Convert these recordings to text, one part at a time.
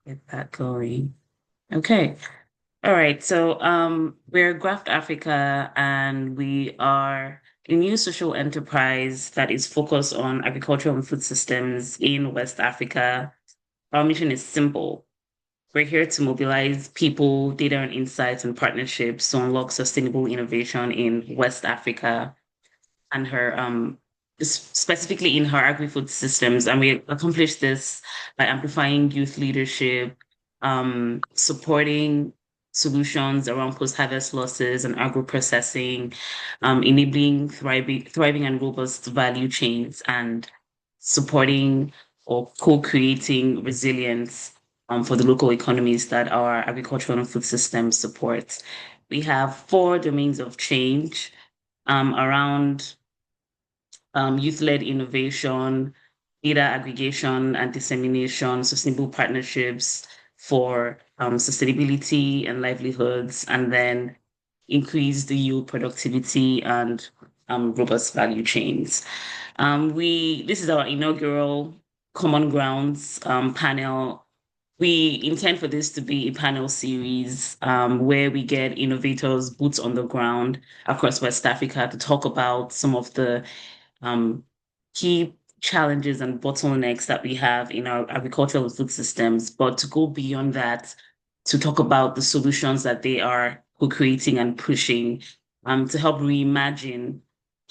Get that going. Okay. All right. So we're Graft Africa and we are a new social enterprise that is focused on agricultural and food systems in West Africa. Our mission is simple. We're here to mobilize people, data and insights and partnerships to unlock sustainable innovation in West Africa and her specifically in her agri-food systems. And we accomplish this by amplifying youth leadership, supporting solutions around post-harvest losses and agro-processing, enabling thriving and robust value chains, and supporting or co-creating resilience for the local economies that our agricultural and food systems support. We have four domains of change around youth-led innovation, data aggregation and dissemination, sustainable partnerships for sustainability and livelihoods, and then increase the yield productivity and robust value chains. This is our inaugural Common Grounds panel. We intend for this to be a panel series where we get innovators, boots on the ground across West Africa to talk about some of the um, key challenges and bottlenecks that we have in our agricultural food systems, but to go beyond that, to talk about the solutions that they are co-creating and pushing to help reimagine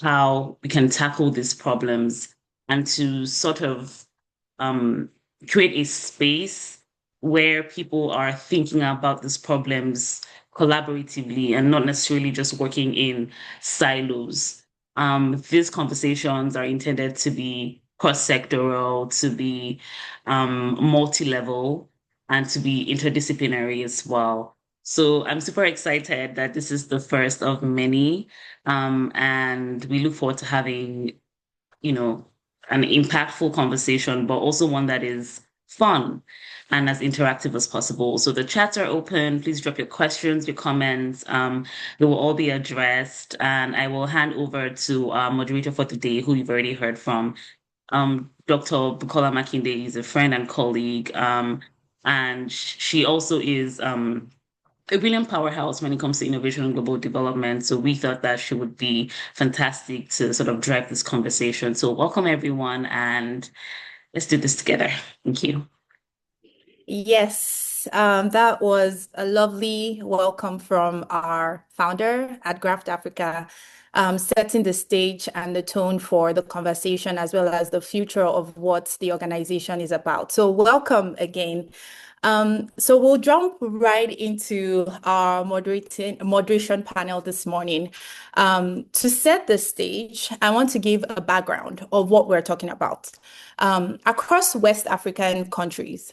how we can tackle these problems and to sort of um, create a space where people are thinking about these problems collaboratively and not necessarily just working in silos. These conversations are intended to be cross-sectoral, to be multi-level, and to be interdisciplinary as well. So I'm super excited that this is the first of many, and we look forward to having, you know, an impactful conversation, but also one that is fun and as interactive as possible. So the chats are open. Please drop your questions, your comments. They will all be addressed. And I will hand over to our moderator for today, who you've already heard from. Dr. Bukky Makinde is a friend and colleague. And she also is a brilliant powerhouse when it comes to innovation and global development. So we thought that she would be fantastic to sort of drive this conversation. So welcome everyone, and let's do this together. Thank you. Yes, that was a lovely welcome from our founder at Graft Africa, setting the stage and the tone for the conversation as well as the future of what the organization is about. So welcome again. So we'll jump right into our moderation panel this morning. To set the stage, I want to give a background of what we're talking about. Across West African countries,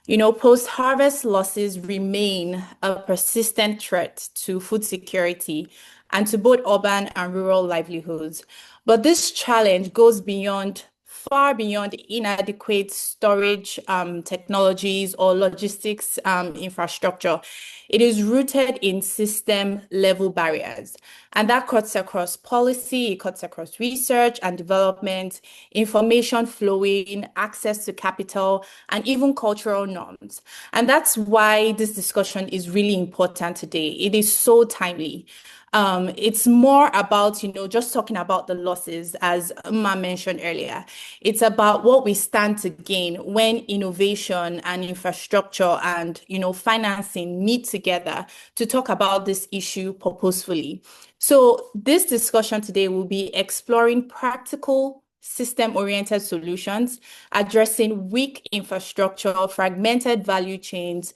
post-harvest losses remain a persistent threat to food security and to both urban and rural livelihoods. But this challenge goes far beyond inadequate storage technologies or logistics infrastructure. It is rooted in system level barriers. And that cuts across policy, it cuts across research and development, information flowing, access to capital, and even cultural norms. And that's why this discussion is really important today. It is so timely. It's more about, just talking about the losses, as Ma mentioned earlier. It's about what we stand to gain when innovation and infrastructure and, financing meet together to talk about this issue purposefully. So this discussion today will be exploring practical system-oriented solutions, addressing weak infrastructure, fragmented value chains,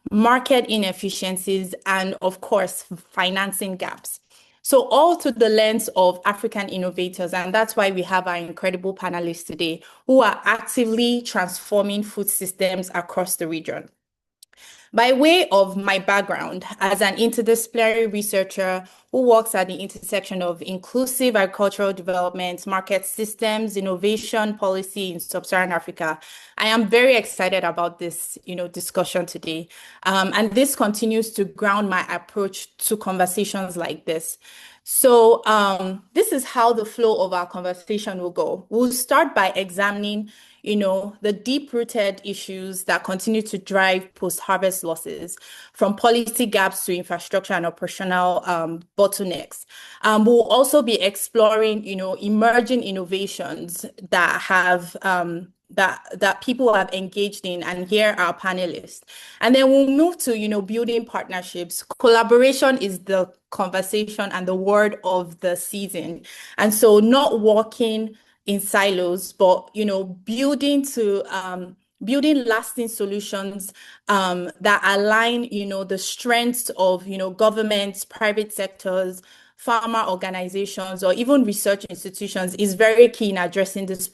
market inefficiencies, and of course, financing gaps. So all to the lens of African innovators, and that's why we have our incredible panelists today who are actively transforming food systems across the region. By way of my background as an interdisciplinary researcher who works at the intersection of inclusive agricultural development, market systems, innovation policy in sub-Saharan Africa, I am very excited about this, discussion today. And this continues to ground my approach to conversations like this. So this is how the flow of our conversation will go. We'll start by examining the deep-rooted issues that continue to drive post-harvest losses, from policy gaps to infrastructure and operational bottlenecks. We'll also be exploring, emerging innovations that have that people have engaged in, and here are our panelists. And then we'll move to, building partnerships. Collaboration is the conversation and the word of the season. And so not working in silos, but, building lasting solutions that align, the strengths of, governments, private sectors, farmer organizations, or even research institutions is very key in addressing this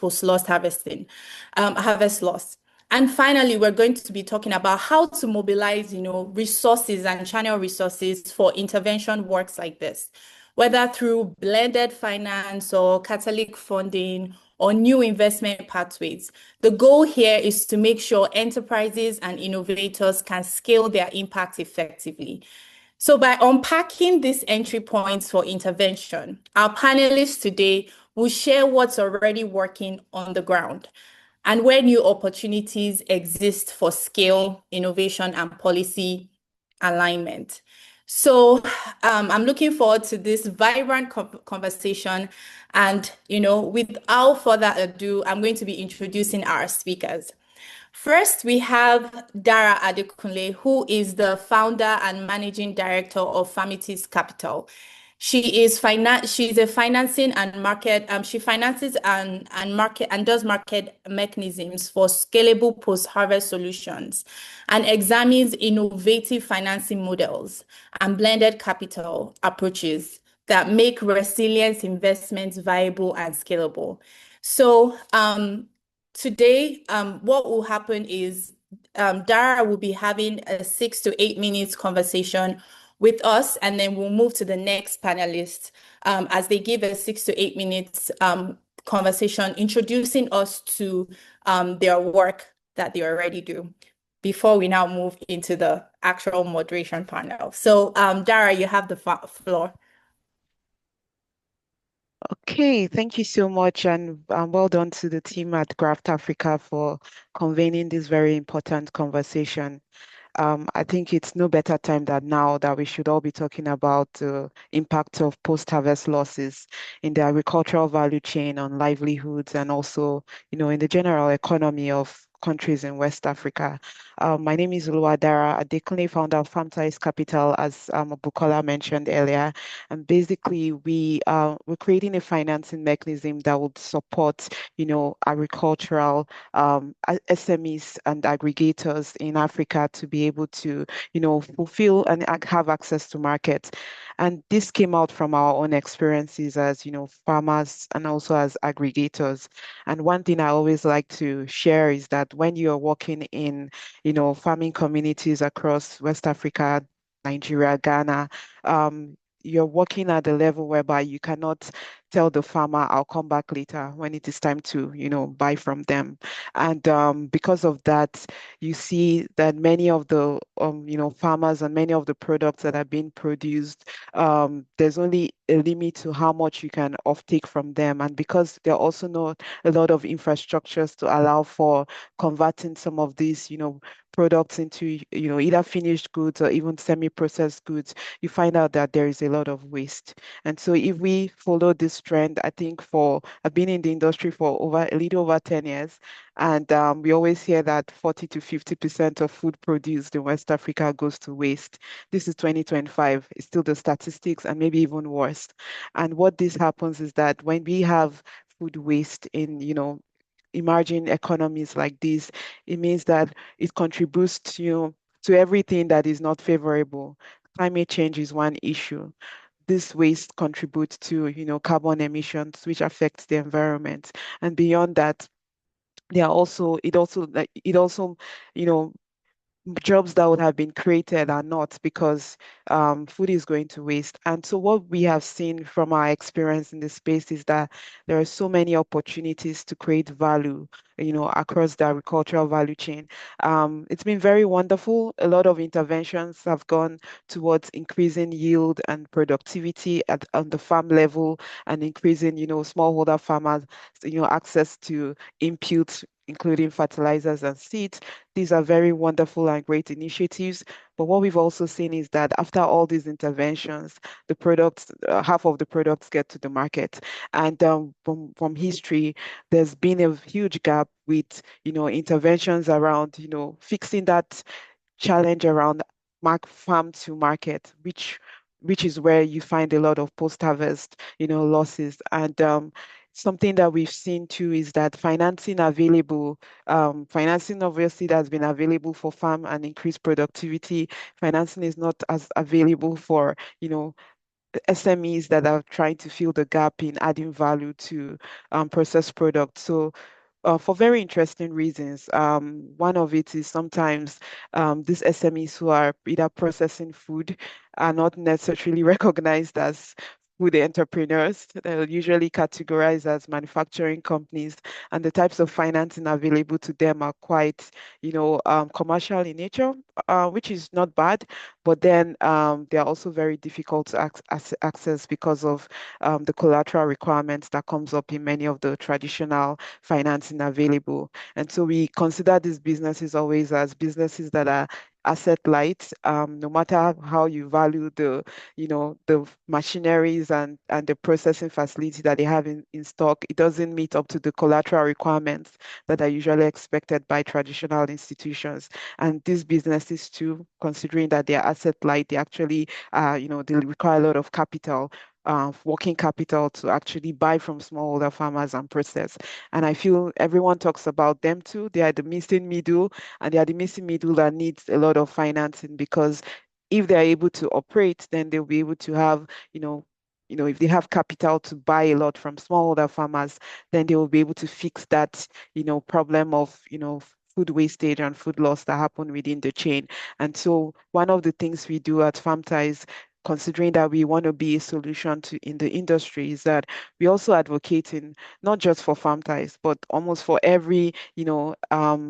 harvest loss. And finally, we're going to be talking about how to mobilize, resources and channel resources for intervention works like this, whether through blended finance or catalytic funding or new investment pathways. The goal here is to make sure enterprises and innovators can scale their impact effectively. So by unpacking these entry points for intervention, our panelists today will share what's already working on the ground and where new opportunities exist for scale, innovation, and policy alignment. So I'm looking forward to this vibrant conversation. And, without further ado, I'm going to be introducing our speakers. First, we have Dara Adekunle, who is the founder and managing director of FarmTies Capital. She's a financing and market. She finances and market and does market mechanisms for scalable post-harvest solutions, and examines innovative financing models and blended capital approaches that make resilience investments viable and scalable. So today, what will happen is Dara will be having a 6 to 8 minutes conversation with us, and then we'll move to the next panelist as they give a 6 to 8 minutes conversation introducing us to their work that they already do before we now move into the actual moderation panel. So Dara, you have the floor. Okay, thank you so much, and well done to the team at Graft Africa for convening this very important conversation. I think it's no better time than now that we should all be talking about the impact of post-harvest losses in the agricultural value chain on livelihoods and also, in the general economy of countries in West Africa. My name is Oluwadara Adekunle, founder of FarmTies Capital, as Bukola mentioned earlier. And basically, we're creating a financing mechanism that would support, agricultural SMEs and aggregators in Africa to be able to, fulfill and have access to markets. And this came out from our own experiences as, farmers and also as aggregators. And one thing I always like to share is that when you're working in, farming communities across West Africa, Nigeria, Ghana, you're working at the level whereby you cannot tell the farmer, I'll come back later when it is time to, buy from them. And because of that, you see that many of the, farmers and many of the products that are being produced, there's only a limit to how much you can offtake from them. And because there are also not a lot of infrastructures to allow for converting some of these, products into, either finished goods or even semi-processed goods, you find out that there is a lot of waste. And so if we follow this trend, I think I've been in the industry for a little over 10 years, and we always hear that 40 to 50% of food produced in West Africa goes to waste. This is 2025. It's still the statistics and maybe even worse. And what this happens is that when we have food waste in, emerging economies like this, it means that it contributes to everything that is not favorable. Climate change is one issue. This waste contributes to, carbon emissions, which affects the environment. And beyond that, it also, jobs that would have been created are not because food is going to waste. And so what we have seen from our experience in this space is that there are so many opportunities to create value, across the agricultural value chain. It's been very wonderful. A lot of interventions have gone towards increasing yield and productivity on the farm level and increasing, smallholder farmers, access to inputs including fertilizers and seeds. These are very wonderful and great initiatives. But what we've also seen is that after all these interventions, the products, half of the products get to the market. And from history, there's been a huge gap with, interventions around, fixing that challenge around farm to market, which is where you find a lot of post-harvest, losses. And something that we've seen too is that financing obviously that's been available for farm and increased productivity. Financing is not as available for, SMEs that are trying to fill the gap in adding value to processed products. So for very interesting reasons. One of it is sometimes these SMEs who are either processing food are not necessarily recognized as food entrepreneurs. They're usually categorized as manufacturing companies, and the types of financing available to them are quite, commercial in nature, which is not bad. But then they are also very difficult to access because of the collateral requirements that comes up in many of the traditional financing available. And so we consider these businesses always as businesses that are asset light, no matter how you value the machineries and the processing facility that they have in stock, it doesn't meet up to the collateral requirements that are usually expected by traditional institutions. And these businesses too, considering that they're asset light, they actually, they require a lot of capital, working capital to actually buy from smallholder farmers and process. And I feel everyone talks about them too. They are the missing middle, and they are the missing middle that needs a lot of financing because if they're able to operate, then they'll be able to have, if they have capital to buy a lot from smallholder farmers, then they will be able to fix that, problem of, food wastage and food loss that happen within the chain. And so one of the things we do at FarmTies, considering that we want to be a solution to in the industry, is that we also advocating not just for FarmTies, but almost for every,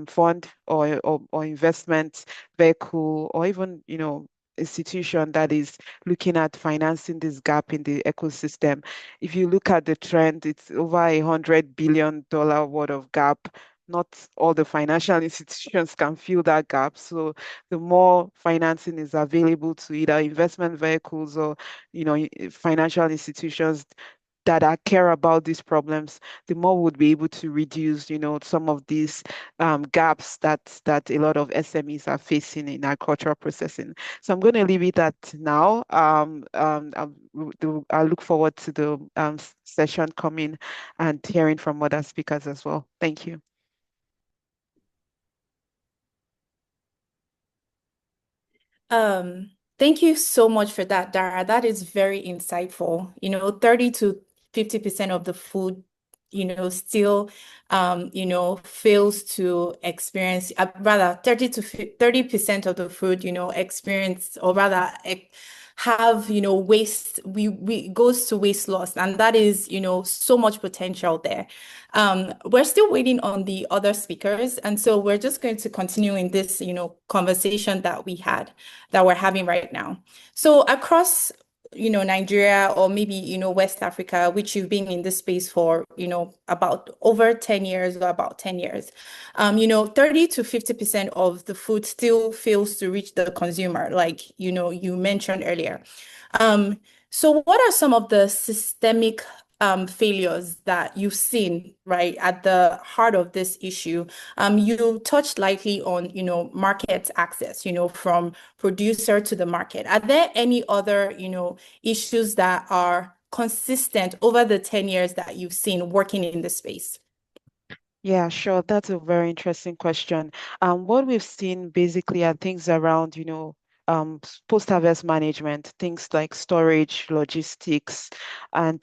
fund or investment vehicle or even, institution that is looking at financing this gap in the ecosystem. If you look at the trend, it's over $100 billion worth of gap. Not all the financial institutions can fill that gap. So the more financing is available to either investment vehicles or, financial institutions that are care about these problems, the more we'll be able to reduce, some of these gaps that a lot of SMEs are facing in agricultural processing. So I'm going to leave it at now. I look forward to the session coming and hearing from other speakers as well. Thank you. Thank you so much for that, Dara. That is very insightful. 30 to 50% of the food, still, fails to experience, rather 30 to 30% of the food, experience, or rather have, waste, we goes to waste loss. And that is, so much potential there. We're still waiting on the other speakers. And so we're just going to continue in this, conversation that we're having right now. So across, Nigeria or maybe, West Africa, which you've been in this space for, about over 10 years or about 10 years, 30 to 50% of the food still fails to reach the consumer, like, you mentioned earlier. So what are some of the systemic failures that you've seen, right, at the heart of this issue? You touched lightly on, market access, from producer to the market. Are there any other, issues that are consistent over the 10 years that you've seen working in this space? Yeah, sure. That's a very interesting question. What we've seen basically are things around, post-harvest management, things like storage, logistics, and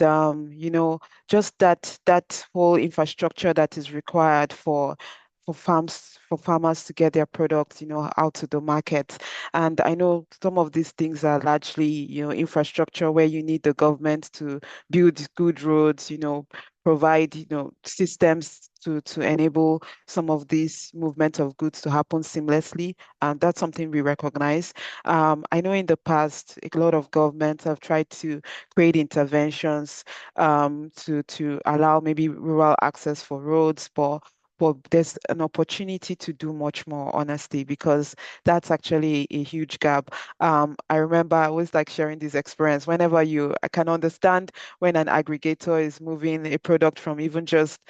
just that whole infrastructure that is required for farmers to get their products, out to the market. And I know some of these things are largely, infrastructure where you need the government to build good roads, provide, systems to enable some of this movement of goods to happen seamlessly. And that's something we recognize. I know in the past, a lot of governments have tried to create interventions to allow maybe rural access for roads, but but there's an opportunity to do much more, honestly, because that's actually a huge gap. I remember I always like sharing this experience. I can understand when an aggregator is moving a product from even just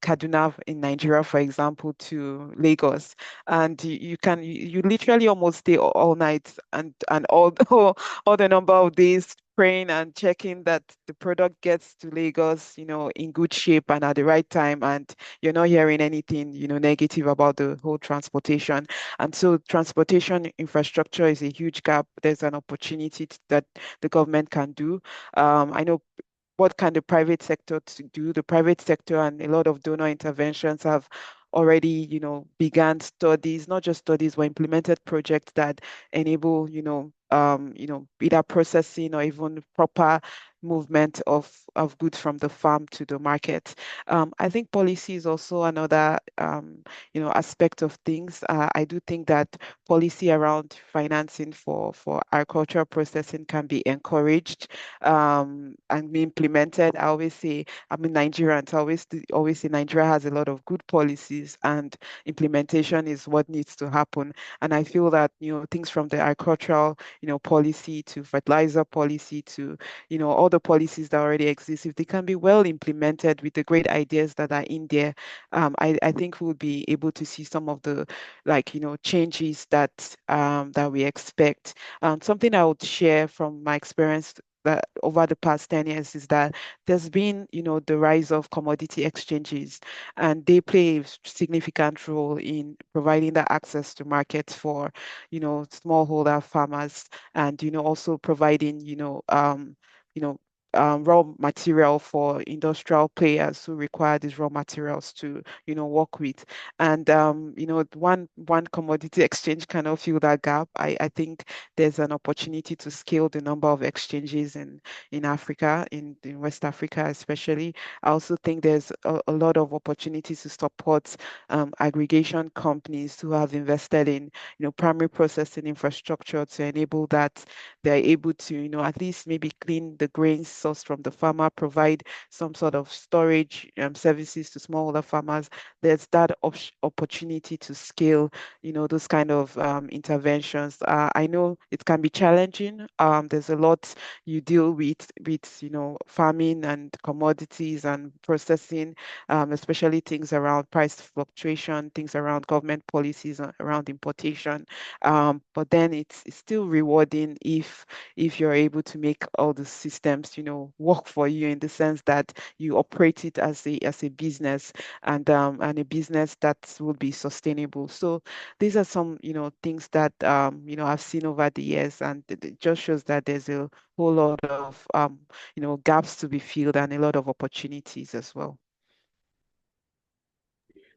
Kaduna in Nigeria, for example, to Lagos, and you literally almost stay all night and all all the number of days praying and checking that the product gets to Lagos, in good shape and at the right time, and you're not hearing anything, negative about the whole transportation. And so transportation infrastructure is a huge gap. There's an opportunity that the government can do. I know what can the private sector to do? The private sector and a lot of donor interventions have already, began studies, not just studies, but implemented projects that enable, either processing or even proper movement of goods from the farm to the market. I think policy is also another, aspect of things. I do think that policy around financing for agricultural processing can be encouraged and be implemented. I'm in Nigeria, and always say Nigeria has a lot of good policies, and implementation is what needs to happen. And I feel that, things from the agricultural, policy to fertilizer policy to, all the policies that already exist, if they can be well implemented with the great ideas that are in there, I think we'll be able to see some of the changes that we expect. Something I would share from my experience that over the past 10 years is that there's been, the rise of commodity exchanges, and they play a significant role in providing the access to markets for, smallholder farmers, and, also providing, you know, raw material for industrial players who require these raw materials to, work with. And one commodity exchange cannot fill that gap. I think there's an opportunity to scale the number of exchanges in Africa, in West Africa especially. I also think there's a lot of opportunities to support aggregation companies who have invested in, primary processing infrastructure to enable that they're able to, at least maybe clean the grains sourced from the farmer, provide some sort of storage services to smallholder farmers. There's that opportunity to scale, those kind of interventions. I know it can be challenging. There's a lot you deal with, farming and commodities and processing, especially things around price fluctuation, things around government policies around importation. But then it's still rewarding if you're able to make all the systems, work for you, in the sense that you operate it as a business, and a business that will be sustainable. So these are some, things that I've seen over the years, and it just shows that there's a whole lot of gaps to be filled and a lot of opportunities as well.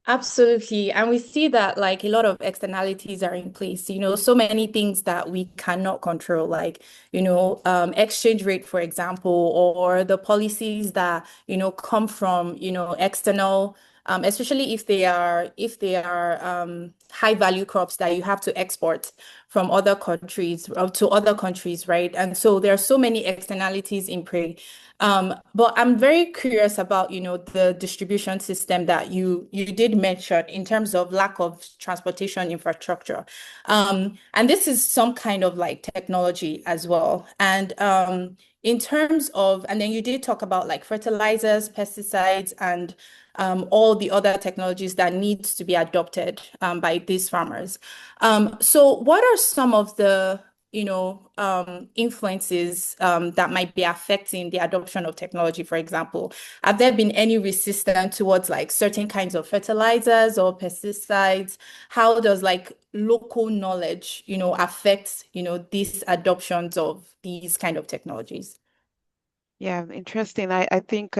Absolutely. And we see that like a lot of externalities are in place, so many things that we cannot control, like, exchange rate, for example, or the policies that, come from, external, especially if they are high value crops that you have to export from other countries or to other countries, right? And so there are so many externalities in play. But I'm very curious about, the distribution system that you did mention in terms of lack of transportation infrastructure. And this is some kind of like technology as well. And in terms of, and then you did talk about like fertilizers, pesticides, and all the other technologies that needs to be adopted by these farmers. So what are some of the influences that might be affecting the adoption of technology, for example? Have there been any resistance towards like certain kinds of fertilizers or pesticides? How does like local knowledge, affect, these adoptions of these kind of technologies? Yeah, interesting. I think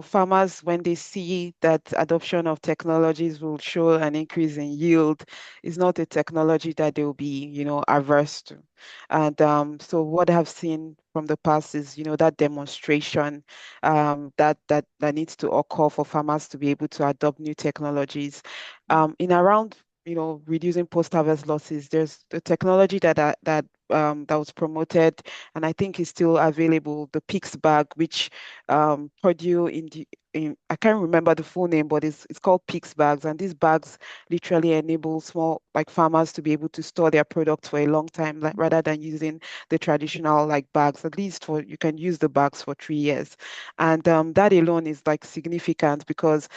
farmers, when they see that adoption of technologies will show an increase in yield, is not a technology that they'll be, averse to. And so what I've seen from the past is, that demonstration that needs to occur for farmers to be able to adopt new technologies. In around, reducing post-harvest losses, there's the technology that was promoted and I think is still available, the PICS bag, which Purdue I can't remember the full name, but it's called Pix bags, and these bags literally enable small like farmers to be able to store their products for a long time, like rather than using the traditional like bags. At least for you can use the bags for 3 years, and that alone is like significant because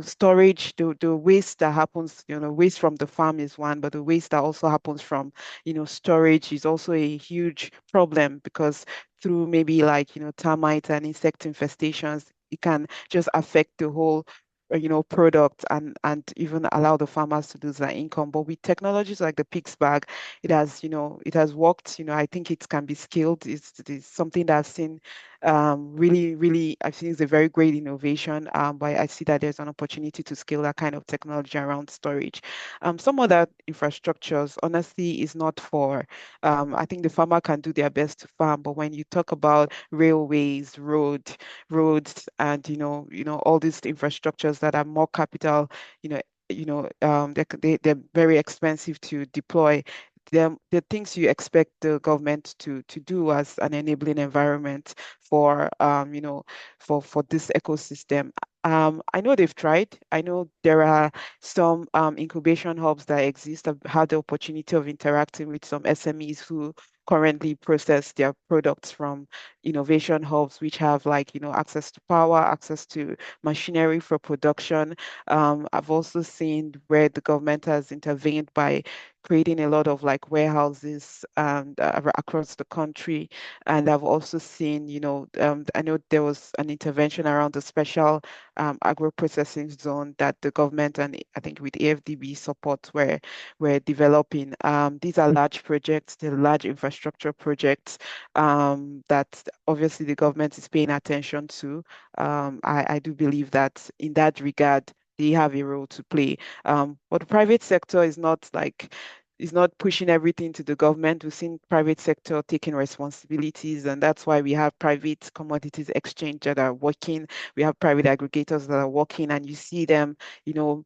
storage, the waste that happens, waste from the farm is one, but the waste that also happens from storage is also a huge problem because through maybe like termite and insect infestations, it can just affect the whole product and even allow the farmers to lose their income. But with technologies like the Pix bag, it has worked. I think it can be scaled. It's something that I've seen really, I think it's a very great innovation. But I see that there's an opportunity to scale that kind of technology around storage. Some other infrastructures, honestly, is not for I think the farmer can do their best to farm, but when you talk about railways, roads, and all these infrastructures that are more capital, they're very expensive to deploy. The things you expect the government to do as an enabling environment for for this ecosystem. I know they've tried. I know there are some incubation hubs that exist. I've had the opportunity of interacting with some SMEs who currently process their products from innovation hubs, which have like, access to power, access to machinery for production. I've also seen where the government has intervened by creating a lot of like warehouses across the country. And I've also seen, I know there was an intervention around the special agro-processing zone that the government and I think with AFDB support where we're developing. These are large projects, they're large infrastructure projects that obviously the government is paying attention to. I do believe that in that regard, they have a role to play. But the private sector is not pushing everything to the government. We've seen private sector taking responsibilities, and that's why we have private commodities exchange that are working. We have private aggregators that are working, and you see them, you know,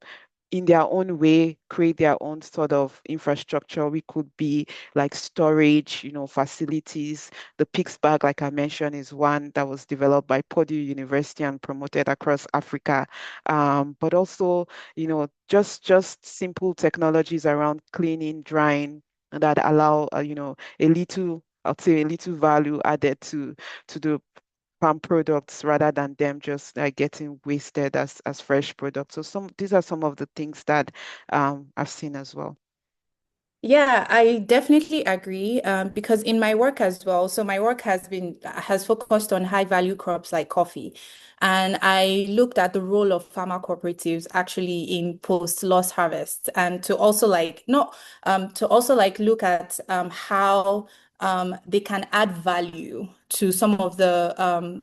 in their own way, create their own sort of infrastructure. We could be like storage, facilities. The Pix bag, like I mentioned, is one that was developed by Purdue University and promoted across Africa. But also, just simple technologies around cleaning, drying, that allow, a little, I'd say a little value added to the farm products rather than them just like getting wasted as fresh products. So these are some of the things that I've seen as well. Yeah, I definitely agree. Because in my work as well, so my work has focused on high value crops like coffee. And I looked at the role of farmer cooperatives actually in post-loss harvest and to also like not to also like look at how they can add value to some of the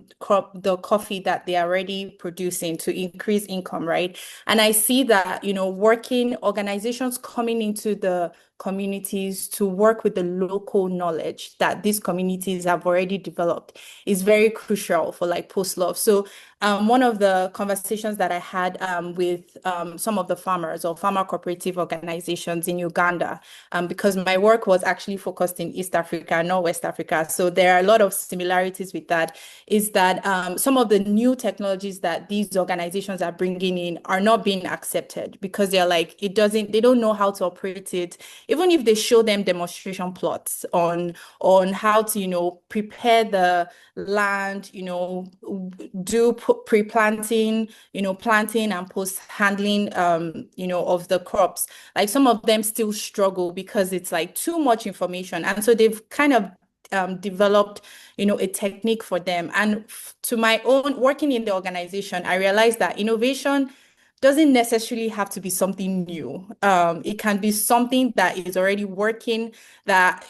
coffee that they are already producing to increase income, right? And I see that, working organizations coming into the communities to work with the local knowledge that these communities have already developed is very crucial for like post-love. So one of the conversations that I had with some of the farmers or farmer cooperative organizations in Uganda, because my work was actually focused in East Africa, not West Africa. So there are a lot of similarities with that, is that some of the new technologies that these organizations are bringing in are not being accepted because they're like, they don't know how to operate it. Even if they show them demonstration plots on how to, prepare the land, do pre-planting, planting and post-handling, of the crops. Like some of them still struggle because it's like too much information. And so they've kind of developed, a technique for them. And to my own working in the organization, I realized that innovation doesn't necessarily have to be something new. It can be something that is already working, that,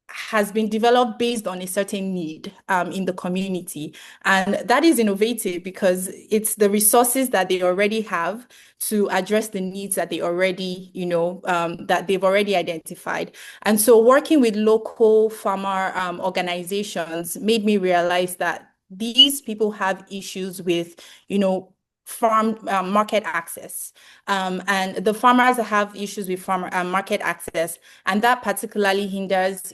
has been developed based on a certain need in the community. And that is innovative because it's the resources that they already have to address the needs that they already, that they've already identified. And so working with local farmer organizations made me realize that these people have issues with, farm market access. And the farmers have issues with farm market access, and that particularly hinders,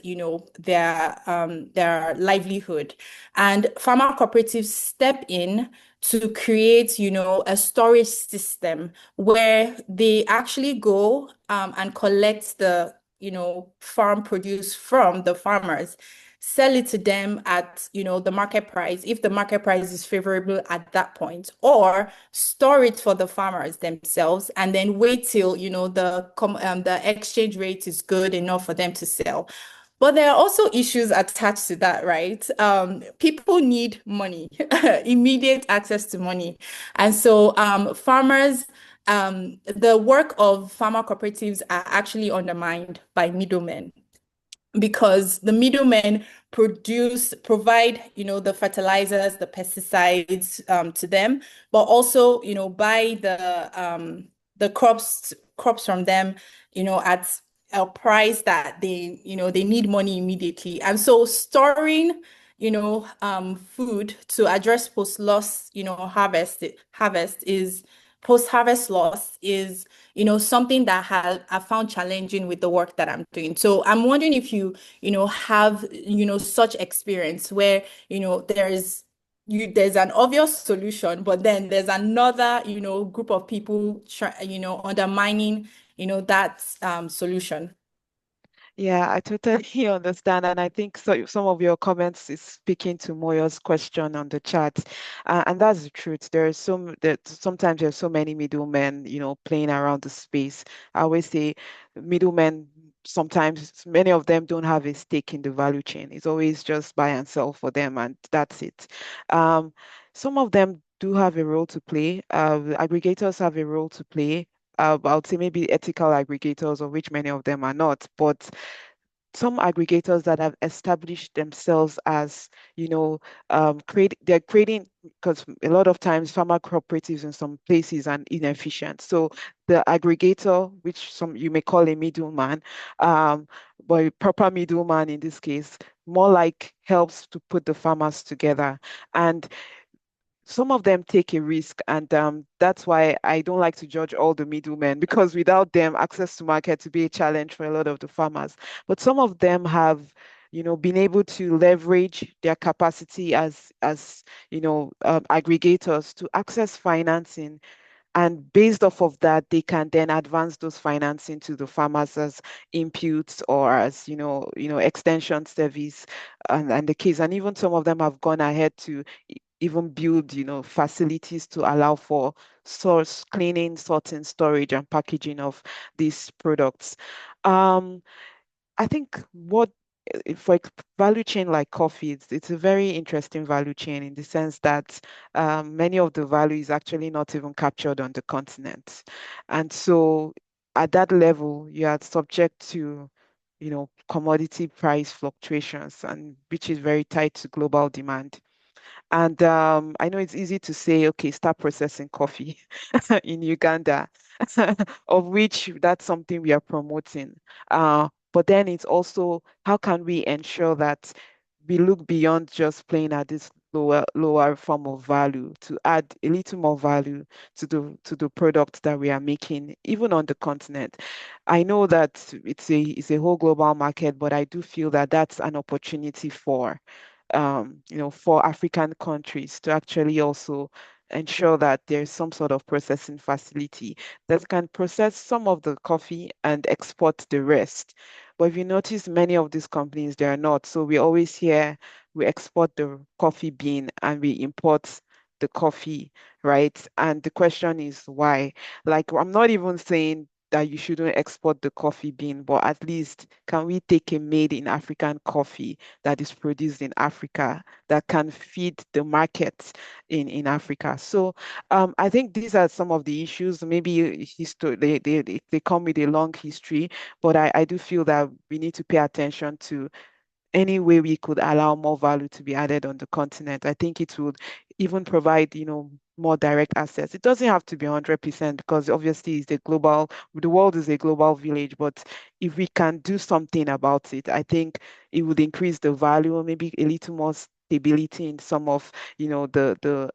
their livelihood. And farmer cooperatives step in to create, a storage system where they actually go and collect the, farm produce from the farmers, sell it to them at, the market price, if the market price is favorable at that point, or store it for the farmers themselves and then wait till, the exchange rate is good enough for them to sell. But there are also issues attached to that, right? People need money, immediate access to money. And so farmers, the work of farmer cooperatives are actually undermined by middlemen, because the middlemen provide, the fertilizers, the pesticides to them, but also, buy the crops from them, at a price that they need money immediately. And so storing, food to address post-loss, post-harvest loss is, something that I found challenging with the work that I'm doing. So I'm wondering if you, have, such experience where, there's an obvious solution, but then there's another, group of people, undermining, that solution. Yeah, I totally understand. And I think so, some of your comments is speaking to Moyo's question on the chat. And that's the truth. That sometimes there's so many middlemen, playing around the space. I always say middlemen, sometimes many of them don't have a stake in the value chain. It's always just buy and sell for them, and that's it. Um, some of them do have a role to play. Aggregators have a role to play. I would say maybe ethical aggregators, of which many of them are not, but some aggregators that have established themselves as, they're creating, because a lot of times farmer cooperatives in some places are inefficient. So the aggregator, which some you may call a middleman, but a proper middleman in this case, more like helps to put the farmers together. And some of them take a risk, and that's why I don't like to judge all the middlemen, because without them, access to market to be a challenge for a lot of the farmers. But some of them have, been able to leverage their capacity as aggregators to access financing, and based off of that, they can then advance those financing to the farmers as inputs or as, extension service, and the case. And even some of them have gone ahead to even build, facilities to allow for source cleaning, sorting, storage, and packaging of these products. Um, I think for value chain like coffee, it's a very interesting value chain in the sense that many of the value is actually not even captured on the continent. And so at that level, you are subject to, commodity price fluctuations, and which is very tied to global demand. And I know it's easy to say, okay, start processing coffee in Uganda, of which that's something we are promoting. But then it's also, how can we ensure that we look beyond just playing at this lower form of value to add a little more value to the product that we are making, even on the continent. I know that it's a whole global market, but I do feel that that's an opportunity for African countries to actually also ensure that there's some sort of processing facility that can process some of the coffee and export the rest. But if you notice, many of these companies, they are not. So we always hear we export the coffee bean and we import the coffee, right? And the question is why? Like, I'm not even saying that you shouldn't export the coffee bean, but at least can we take a made in African coffee that is produced in Africa that can feed the markets in Africa? So I think these are some of the issues. Maybe history, they come with a long history, but I do feel that we need to pay attention to any way we could allow more value to be added on the continent. I think it would even provide, more direct access. It doesn't have to be 100% because obviously the world is a global village, but if we can do something about it, I think it would increase the value, maybe a little more stability in some of, the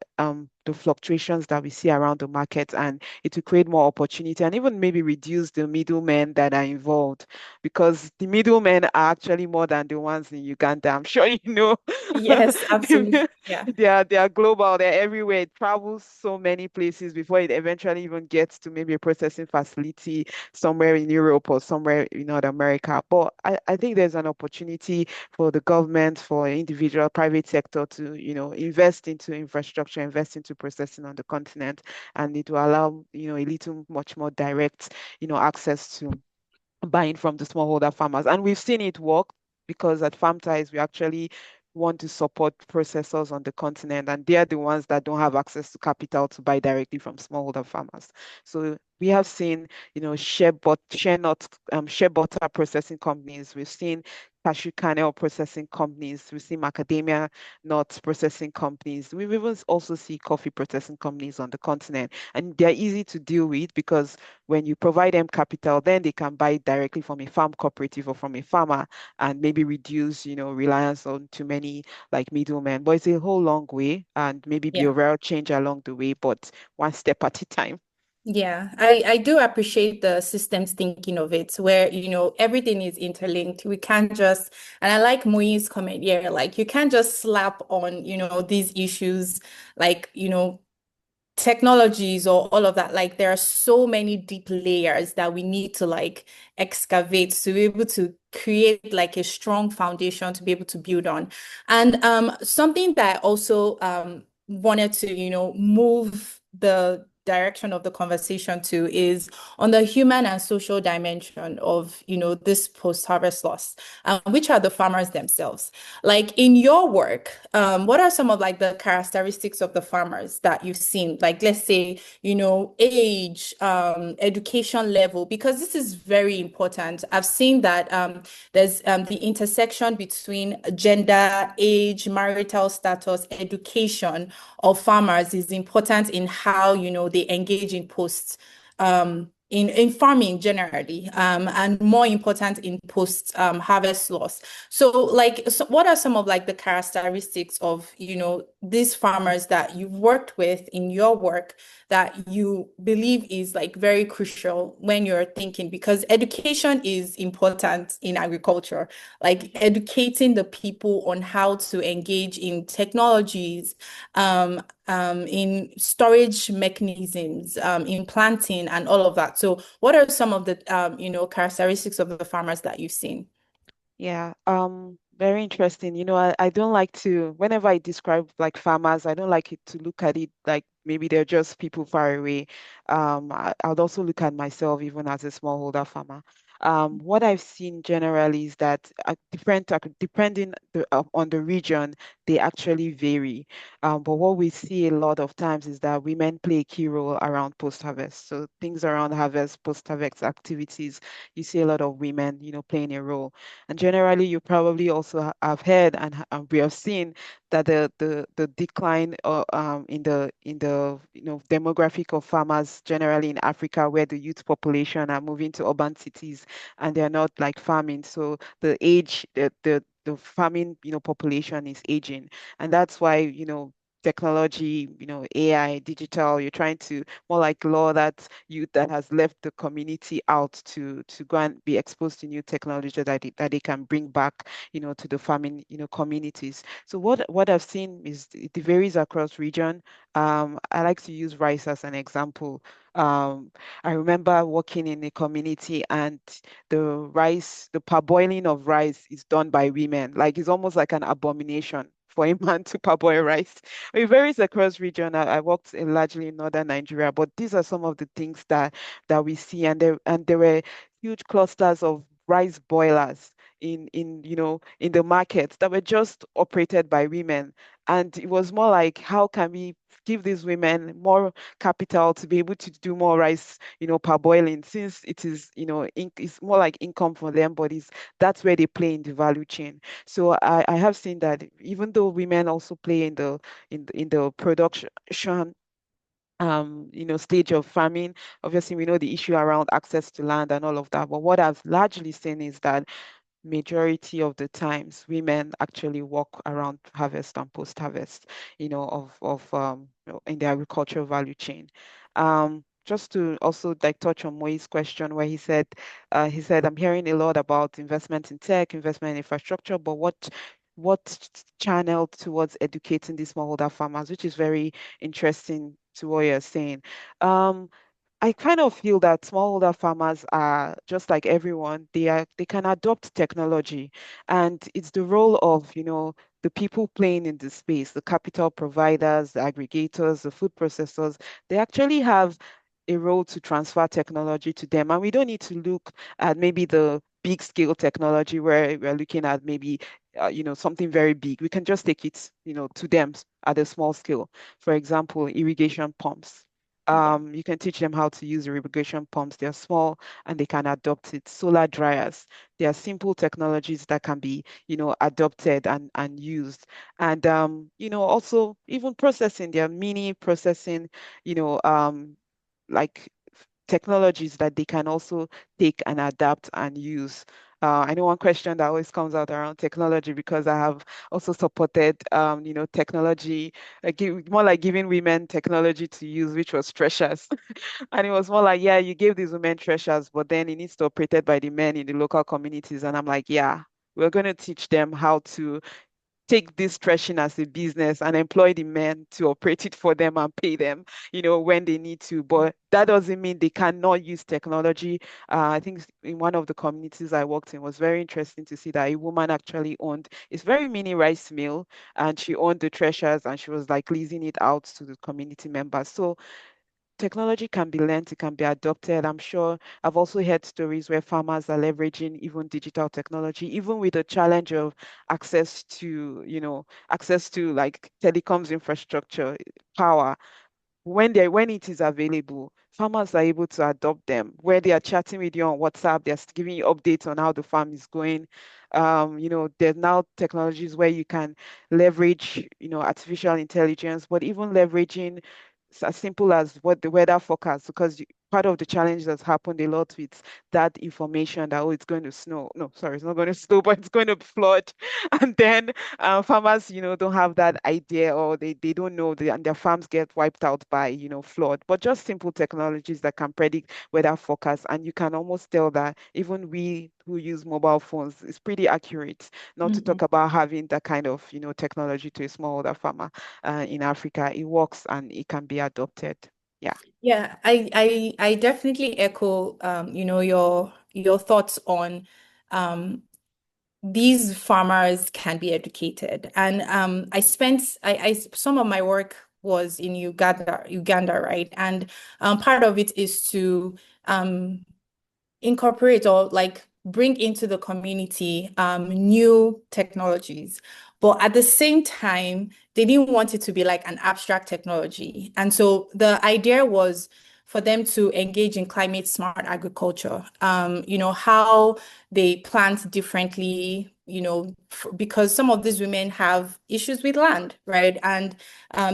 the fluctuations that we see around the market, and it will create more opportunity and even maybe reduce the middlemen that are involved, because the middlemen are actually more than the ones in Uganda. I'm sure you know. Yes, absolutely. Yeah. They are global, they're everywhere. It travels so many places before it eventually even gets to maybe a processing facility somewhere in Europe or somewhere in North America. But I think there's an opportunity for the government, for individual private sector to, invest into infrastructure, invest into processing on the continent, and it will allow, a little much more direct, access to buying from the smallholder farmers. And we've seen it work, because at FarmTies, we actually want to support processors on the continent, and they're the ones that don't have access to capital to buy directly from smallholder farmers. So we have seen, shea butter processing companies. We've seen cashew kernel processing companies. We've seen macadamia nuts processing companies. We've even also see coffee processing companies on the continent, and they're easy to deal with, because when you provide them capital, then they can buy directly from a farm cooperative or from a farmer, and maybe reduce, reliance on too many like middlemen. But it's a whole long way, and maybe Yeah. behavioral change along the way, but one step at a time. Yeah, I do appreciate the systems thinking of it, where, everything is interlinked. We can't just, and I like Mui's comment here, like you can't just slap on, these issues, like, technologies or all of that. Like there are so many deep layers that we need to like excavate to be able to create like a strong foundation to be able to build on. And something that I also wanted to, move the direction of the conversation to is on the human and social dimension of, this post-harvest loss, which are the farmers themselves. Like in your work, what are some of like the characteristics of the farmers that you've seen? Like, let's say, age, education level, because this is very important. I've seen that there's the intersection between gender, age, marital status, education of farmers is important in how, they engage in posts. In farming generally, and more important in post harvest loss. So, like, what are some of like the characteristics of, these farmers that you've worked with in your work that you believe is like very crucial when you're thinking, because education is important in agriculture, like educating the people on how to engage in technologies, in storage mechanisms, in planting and all of that. So what are some of the, characteristics of the farmers that you've seen? Yeah, very interesting. I don't like to, whenever I describe like farmers, I don't like it to look at it like maybe they're just people far away. I'd also look at myself even as a smallholder farmer. What I've seen generally is that depending on the region, they actually vary. But what we see a lot of times is that women play a key role around post-harvest. So things around harvest, post-harvest activities, you see a lot of women, playing a role. And generally, you probably also have heard, and we have seen that the decline in the demographic of farmers generally in Africa, where the youth population are moving to urban cities and they're not like farming. So the farming population is aging, and that's why technology, AI, digital, you're trying to more like lure that youth that has left the community out to go and be exposed to new technology that they can bring back, to the farming, communities. So what I've seen is it varies across region. I like to use rice as an example. I remember working in a community, and the parboiling of rice is done by women. Like it's almost like an abomination for a man to parboil rice. It varies across region. I worked largely in northern Nigeria, but these are some of the things that we see, and there were huge clusters of rice boilers in the markets that were just operated by women. And it was more like, how can we give these women more capital to be able to do more rice, parboiling, since it is, it's more like income for them, but that's where they play in the value chain. So I have seen that even though women also play in the production stage of farming. Obviously, we know the issue around access to land and all of that. But what I've largely seen is that majority of the times women actually walk around harvest and post-harvest, in the agricultural value chain. Just to also like touch on Moi's question where he said, I'm hearing a lot about investment in tech, investment in infrastructure, but what channel towards educating the smallholder farmers, which is very interesting to what you're saying. Um, I kind of feel that smallholder farmers are just like everyone. They can adopt technology, and it's the role of, the people playing in the space, the capital providers, the aggregators, the food processors. They actually have a role to transfer technology to them, and we don't need to look at maybe the big scale technology where we're looking at maybe something very big. We can just take it, to them at a small scale. For example, irrigation pumps. Yeah. You can teach them how to use irrigation pumps. They're small and they can adopt it. Solar dryers. They are simple technologies that can be, adopted and used. And also even processing, there are mini processing, you know, like technologies that they can also take and adapt and use. I know one question that always comes out around technology because I have also supported, technology, more like giving women technology to use, which was threshers. And it was more like, yeah, you gave these women threshers, but then it needs to be operated by the men in the local communities. And I'm like, yeah, we're going to teach them how to take this threshing as a business and employ the men to operate it for them and pay them, when they need to. But that doesn't mean they cannot use technology. I think in one of the communities I worked in was very interesting to see that a woman actually owned it's very mini rice mill and she owned the threshers and she was like leasing it out to the community members. So technology can be learned, it can be adopted. I'm sure I've also heard stories where farmers are leveraging even digital technology, even with the challenge of access to like telecoms infrastructure, power when it is available, farmers are able to adopt them. Where they are chatting with you on WhatsApp, they're giving you updates on how the farm is going. There's now technologies where you can leverage, artificial intelligence, but even leveraging as simple as what the weather forecast, because part of the challenge that's happened a lot with that information that, oh, it's going to snow. No, sorry, it's not going to snow, but it's going to flood. And then farmers, don't have that idea or they don't know and their farms get wiped out by, flood. But just simple technologies that can predict weather forecasts. And you can almost tell that even we who use mobile phones is pretty accurate, not to Mhm. talk about having that kind of, technology to a smallholder farmer in Africa. It works and it can be adopted. Yeah. Yeah, I definitely echo your thoughts on um these farmers can be educated. And some of my work was in Uganda, right? And part of it is to um incorporate or like bring into the community new technologies. But at the same time, they didn't want it to be like an abstract technology. And so the idea was for them to engage in climate smart agriculture, how they plant differently, because some of these women have issues with land, right? And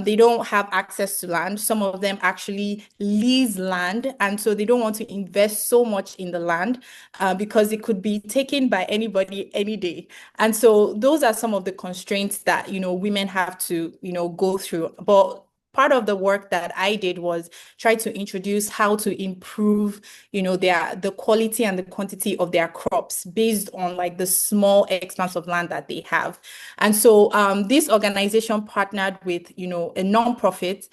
they don't have access to land. Some of them actually lease land, and so they don't want to invest so much in the land because it could be taken by anybody any day. And so those are some of the constraints that women have to go through. But part of the work that I did was try to introduce how to improve, the quality and the quantity of their crops based on like the small expanse of land that they have. And so this organization partnered with, a nonprofit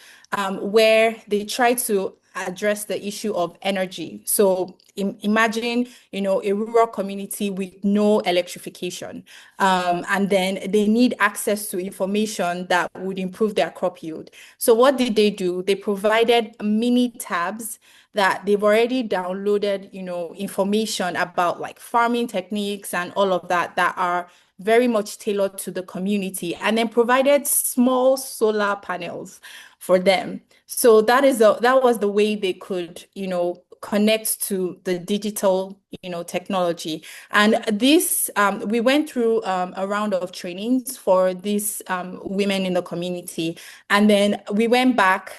where they try to address the issue of energy. So imagine, a rural community with no electrification, and then they need access to information that would improve their crop yield. So what did they do? They provided mini tabs that they've already downloaded, information about like farming techniques and all of that are very much tailored to the community, and then provided small solar panels for them. So that was the way they could, connect to the digital, technology. And this, we went through a round of trainings for these women in the community, and then we went back.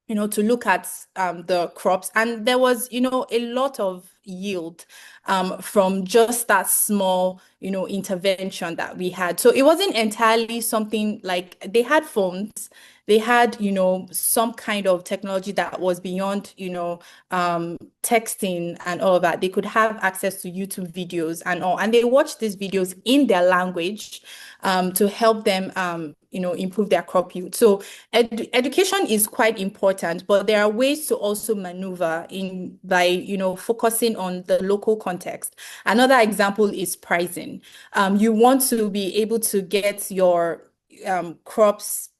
to look at the crops. And there was, a lot of yield from just that small, intervention that we had. So it wasn't entirely something like they had phones, they had, some kind of technology that was beyond, texting and all of that. They could have access to YouTube videos and all, and they watched these videos in their language to help them, improve their crop yield. So education is quite important, but there are ways to also maneuver in by, focusing on the local context. Another example is pricing. You want to be able to get your crops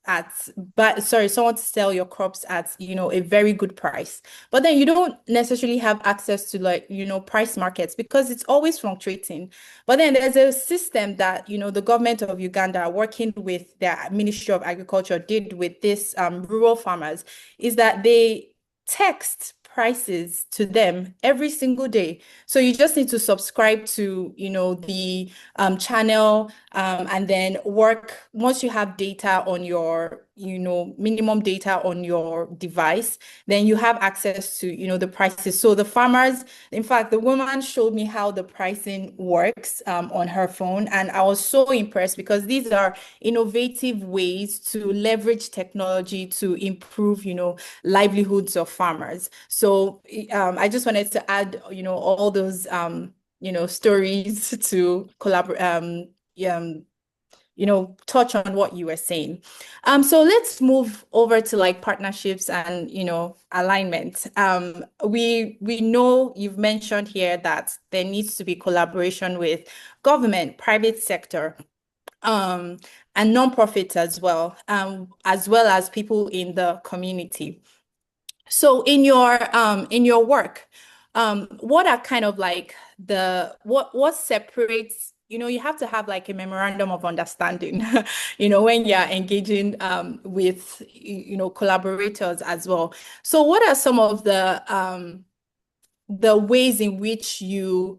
someone to sell your crops at, a very good price. But then you don't necessarily have access to, like, price markets because it's always fluctuating. But then there's a system that, the government of Uganda, working with their Ministry of Agriculture, did with this rural farmers, is that they text prices to them every single day. So you just need to subscribe to, the channel, and then once you have data on your, minimum data on your device, then you have access to, the prices. So the farmers, in fact, the woman showed me how the pricing works on her phone. And I was so impressed because these are innovative ways to leverage technology to improve, livelihoods of farmers. So I just wanted to add, all those, stories to collaborate, touch on what you were saying. So let's move over to like partnerships and, alignment. We know you've mentioned here that there needs to be collaboration with government, private sector, and nonprofits as well as people in the community. So in your work, what are kind of like what separates, you have to have like a memorandum of understanding, when you're engaging with, collaborators as well. So what are some of the ways in which you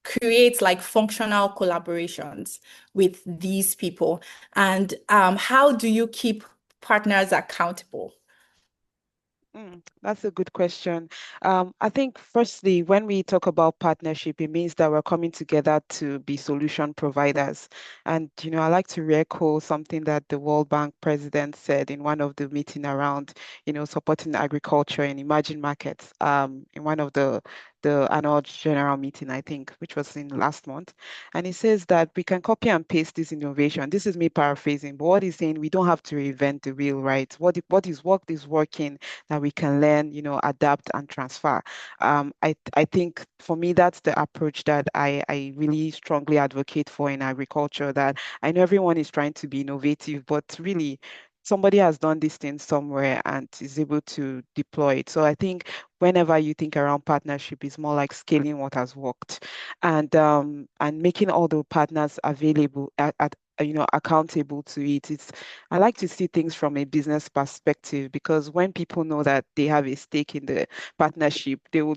create like functional collaborations with these people? And how do you keep partners accountable? That's a good question. I think firstly, when we talk about partnership, it means that we're coming together to be solution providers. And, I like to recall something that the World Bank president said in one of the meeting around, supporting agriculture in emerging markets, in one of the annual general meeting, I think, which was in last month. And he says that we can copy and paste this innovation. This is me paraphrasing, but what he's saying, we don't have to reinvent the wheel, right? What is working that we can learn, adapt and transfer. I think for me, that's the approach that I really strongly advocate for in agriculture, that I know everyone is trying to be innovative, but really somebody has done this thing somewhere and is able to deploy it. So I think whenever you think around partnership, it's more like scaling what has worked and making all the partners available at accountable to it. I like to see things from a business perspective, because when people know that they have a stake in the partnership, they'll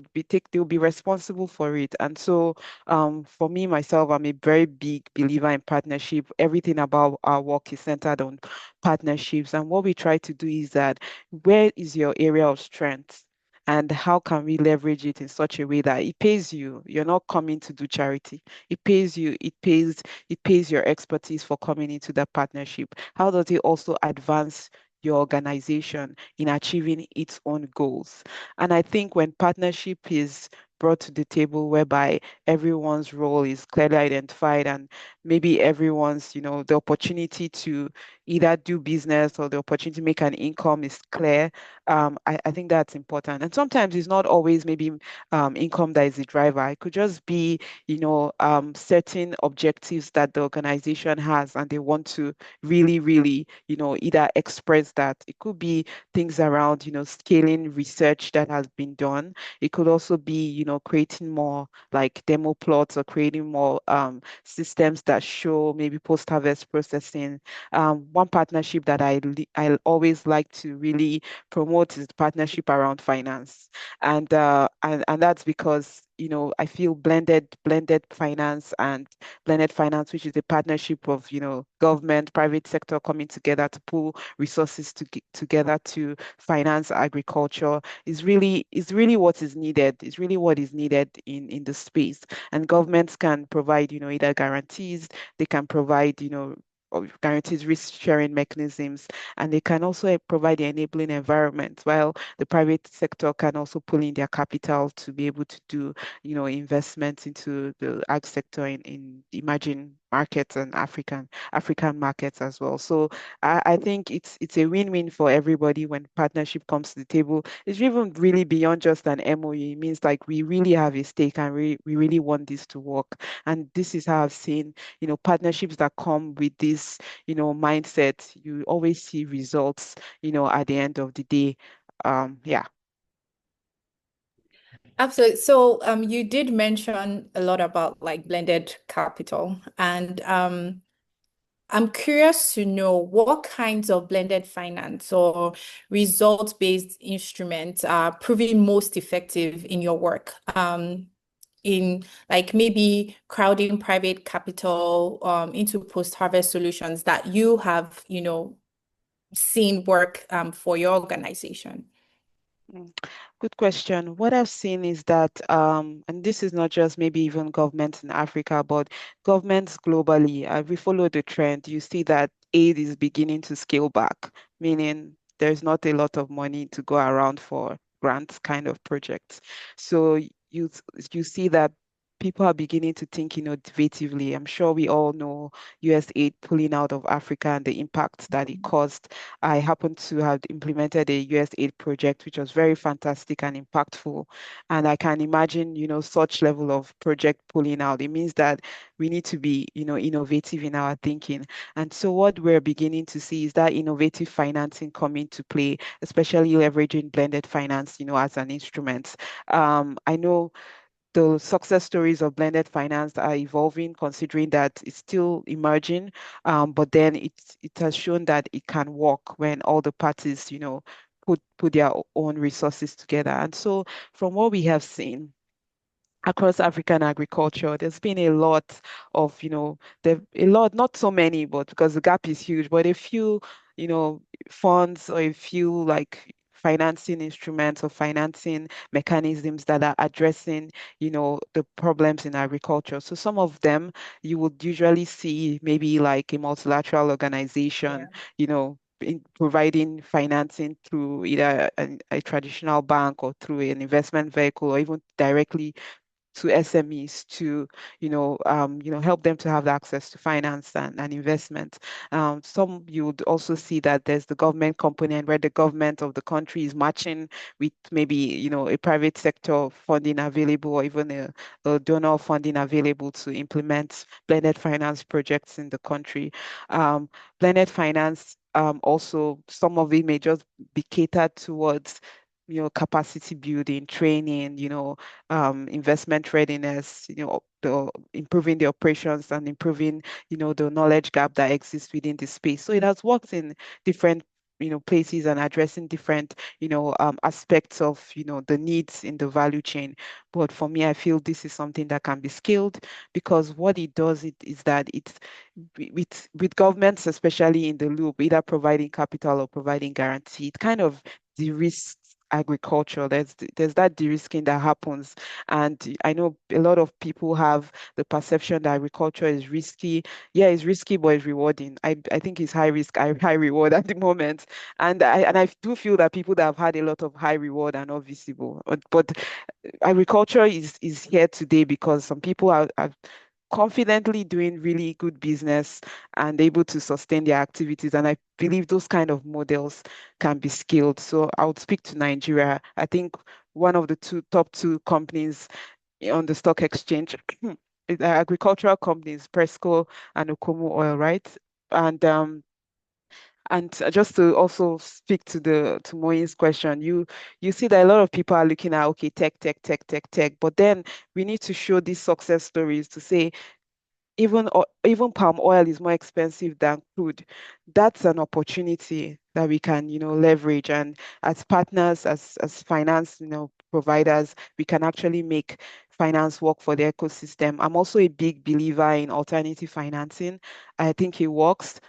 be responsible for it. And so for me myself, I'm a very big believer in partnership. Everything about our work is centered on partnerships. And what we try to do is that, where is your area of strength? And how can we leverage it in such a way that it pays you? You're not coming to do charity. It pays you. It pays your expertise for coming into the partnership. How does it also advance your organization in achieving its own goals? And I think when partnership is brought to the table, whereby everyone's role is clearly identified, and maybe everyone's, the opportunity to either do business or the opportunity to make an income is clear, I think that's important. And sometimes it's not always maybe income that is the driver. It could just be, certain objectives that the organization has, and they want to really, really, either express that. It could be things around, scaling research that has been done. It could also be, creating more like demo plots, or creating more systems that show maybe post-harvest processing. One partnership that I always like to really promote is the partnership around finance. And that's because I feel blended finance, which is a partnership of, government, private sector coming together to pull resources together to finance agriculture is really what is needed. It's really what is needed in the space. And governments can provide, either guarantees, they can provide, or guarantees risk sharing mechanisms, and they can also provide the enabling environment, while the private sector can also pull in their capital to be able to do, investments into the ag sector in emerging markets and African markets as well. So I think it's a win-win for everybody when partnership comes to the table. It's even really beyond just an MOU. It means like we really have a stake and we really want this to work. And this is how I've seen, partnerships that come with this, mindset. You always see results, at the end of the day. Yeah. Absolutely. So you did mention a lot about like blended capital, and I'm curious to know what kinds of blended finance or results-based instruments are proving most effective in your work, in like maybe crowding private capital into post-harvest solutions that you have, seen work for your organization. Mm, Good question. What I've seen is that, and this is not just maybe even governments in Africa, but governments globally, we follow the trend. You see that aid is beginning to scale back, meaning there's not a lot of money to go around for grants kind of projects. So you you see that people are beginning to think innovatively. I'm sure we all know US aid pulling out of Africa and the impact that it caused. I happen to have implemented a US aid project, which was very fantastic and impactful. And I can imagine, such level of project pulling out. It means that we need to be, innovative in our thinking. And so what we're beginning to see is that innovative financing come into play, especially leveraging blended finance, as an instrument. I know the success stories of blended finance are evolving, considering that it's still emerging. But then it has shown that it can work when all the parties, put their own resources together. And so from what we have seen across African agriculture, there's been a lot of, not so many, but because the gap is huge, but a few, funds or a few like financing instruments or financing mechanisms that are addressing, the problems in agriculture. So some of them you would usually see maybe like a multilateral Yeah. organization, in providing financing through either a traditional bank or through an investment vehicle or even directly to SMEs to, help them to have the access to finance and investment. Some you would also see that there's the government component where the government of the country is matching with maybe, a private sector funding available or even a donor funding available to implement blended finance projects in the country. Um, Blended finance, also some of it may just be catered towards capacity building, training, investment readiness, improving the operations and improving, the knowledge gap that exists within the space. So it has worked in different, places and addressing different, aspects of, the needs in the value chain. But for me, I feel this is something that can be scaled because what it does is that it's with governments, especially in the loop, either providing capital or providing guarantee, it kind of de-risks agriculture. There's that de-risking that happens. And I know a lot of people have the perception that agriculture is risky. Yeah, it's risky, but it's rewarding. I think it's high risk, high reward at the moment. And I do feel that people that have had a lot of high reward are not visible. But agriculture is here today because some people are confidently doing really good business and able to sustain their activities. And I believe those kind of models can be scaled. So I would speak to Nigeria. I think one of the top two companies on the stock exchange is agricultural companies, Presco and Okomo Oil, right? And just to also speak to Moyin's question, you see that a lot of people are looking at okay, tech, but then we need to show these success stories to say even palm oil is more expensive than crude. That's an opportunity that we can, leverage. And as partners, as finance, providers, we can actually make finance work for the ecosystem. I'm also a big believer in alternative financing. I think it works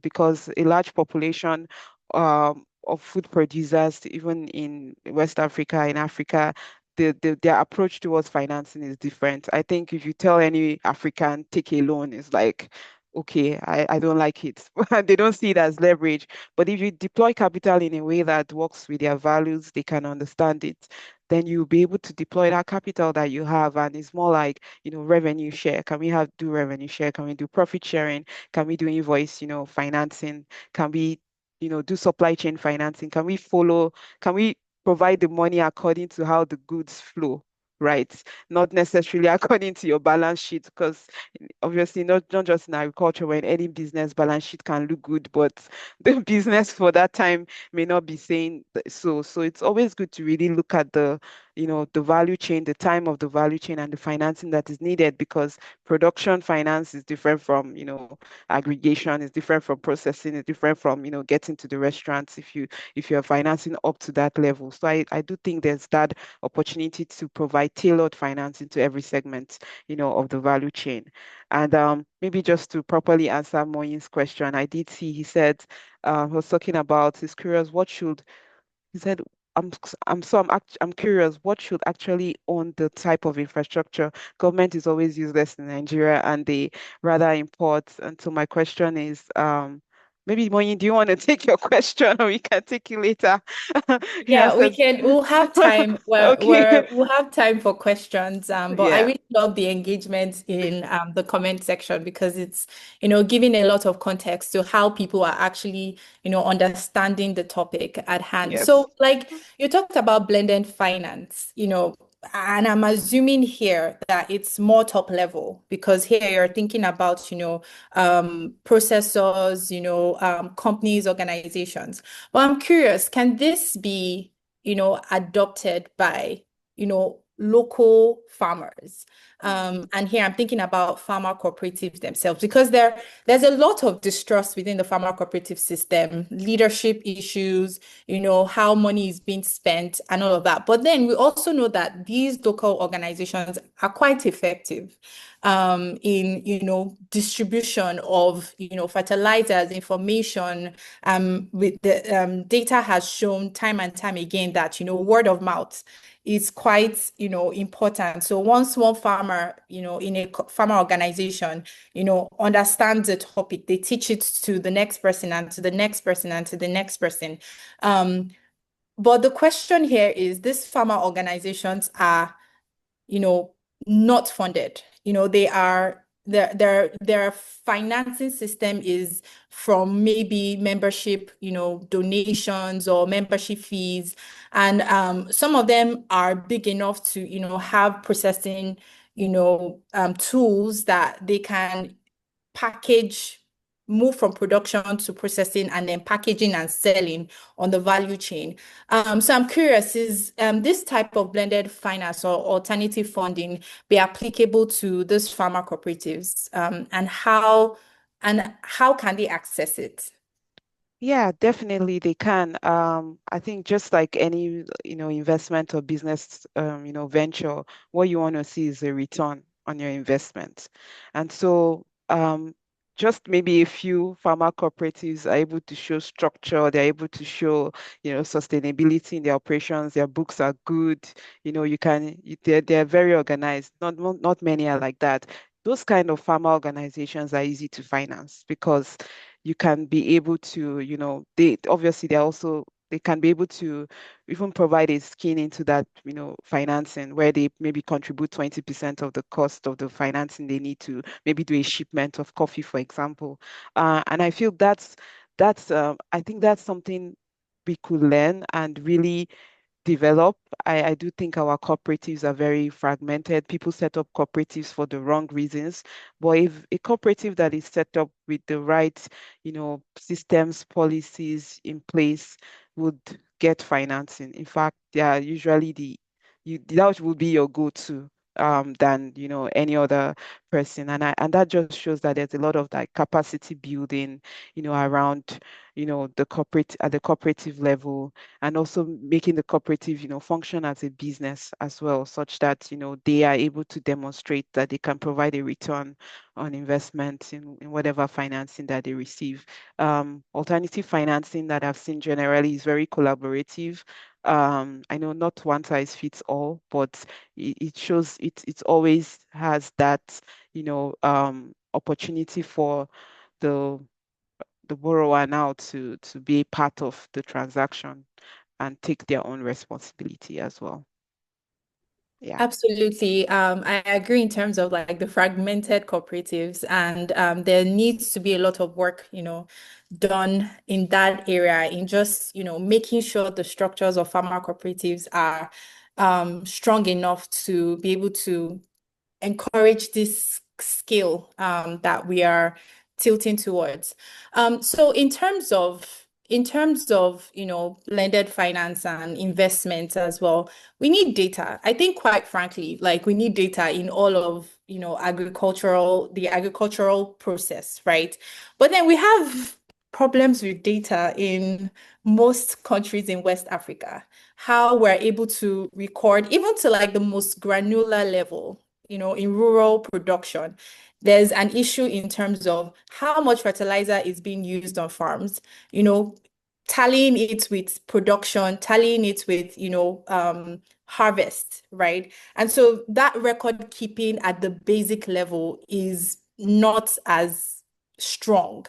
because a large population of food producers, even in West Africa, in Africa, their approach towards financing is different. I think if you tell any African take a loan, it's like, okay, I don't like it. They don't see it as leverage. But if you deploy capital in a way that works with their values, they can understand it, then you'll be able to deploy that capital that you have. And it's more like, revenue share. Can we do revenue share? Can we do profit sharing? Can we do invoice, financing? Can we, do supply chain financing? Can we provide the money according to how the goods flow, right? Not necessarily according to your balance sheet, because obviously not just in agriculture, when any business balance sheet can look good, but the business for that time may not be saying so. So it's always good to really look at the value chain, the time of the value chain, and the financing that is needed, because production finance is different from, aggregation, is different from processing, is different from, getting to the restaurants if you're financing up to that level. So I do think there's that opportunity to provide tailored financing to every segment, of the value chain. And maybe just to properly answer Moyin's question, I did see he said he was talking about, he's curious what should he said, I'm curious, what should actually own the type of infrastructure? Government is always useless in Nigeria and they rather import. And so my question is, maybe Moyin, do you want to take your question or we can take it later? He Yeah, answered. we'll have time Okay. we'll have time for questions. But I Yeah. really love the engagement in the comment section because it's, giving a lot of context to how people are actually, understanding the topic at hand. Yes. So like you talked about blended finance, and I'm assuming here that it's more top level because here you're thinking about, processors, companies, organizations. Well, I'm curious, can this be, adopted by, local farmers? And here I'm thinking about farmer cooperatives themselves because there's a lot of distrust within the farmer cooperative system, leadership issues, how money is being spent and all of that. But then we also know that these local organizations are quite effective in, distribution of, fertilizers, information, with the data has shown time and time again that word of mouth is quite important. So once one farmer in a farmer organization understands the topic, they teach it to the next person and to the next person and to the next person. But the question here is these farmer organizations are you know, not funded. Their financing system is from maybe membership, donations or membership fees. And some of them are big enough to, have processing, tools that they can package, move from production to processing and then packaging and selling on the value chain. So I'm curious, is this type of blended finance or alternative funding be applicable to those farmer cooperatives? And how can they access it? Yeah, definitely they can. I think just like any, investment or business, venture, what you want to see is a return on your investment. And so, just maybe a few farmer cooperatives are able to show structure, they're able to show, sustainability in their operations, their books are good, they're very organized. Not many are like that. Those kind of farmer organizations are easy to finance because you can be able to, they can be able to even provide a skin into that, financing where they maybe contribute 20% of the cost of the financing they need to maybe do a shipment of coffee, for example. And I feel I think that's something we could learn and really develop. I do think our cooperatives are very fragmented. People set up cooperatives for the wrong reasons. But if a cooperative that is set up with the right, systems, policies in place would get financing. In fact, they are usually that would be your go-to than, any other person. And that just shows that there's a lot of like capacity building, around, the corporate at the cooperative level, and also making the cooperative, function as a business as well, such that, they are able to demonstrate that they can provide a return on investment in whatever financing that they receive. Alternative financing that I've seen generally is very collaborative. I know not one size fits all, but it shows it always has that, opportunity for the the borrower now to be a part of the transaction and take their own responsibility as well. Yeah. Absolutely. I agree in terms of like the fragmented cooperatives, and there needs to be a lot of work, done in that area in just, making sure the structures of farmer cooperatives are strong enough to be able to encourage this skill that we are tilting towards. So in terms of blended finance and investments as well, we need data. I think quite frankly, like we need data in all of the agricultural process, right? But then we have problems with data in most countries in West Africa, how we're able to record even to like the most granular level, in rural production. There's an issue in terms of how much fertilizer is being used on farms, you know, tallying it with production, tallying it with, harvest, right? And so that record keeping at the basic level is not as strong.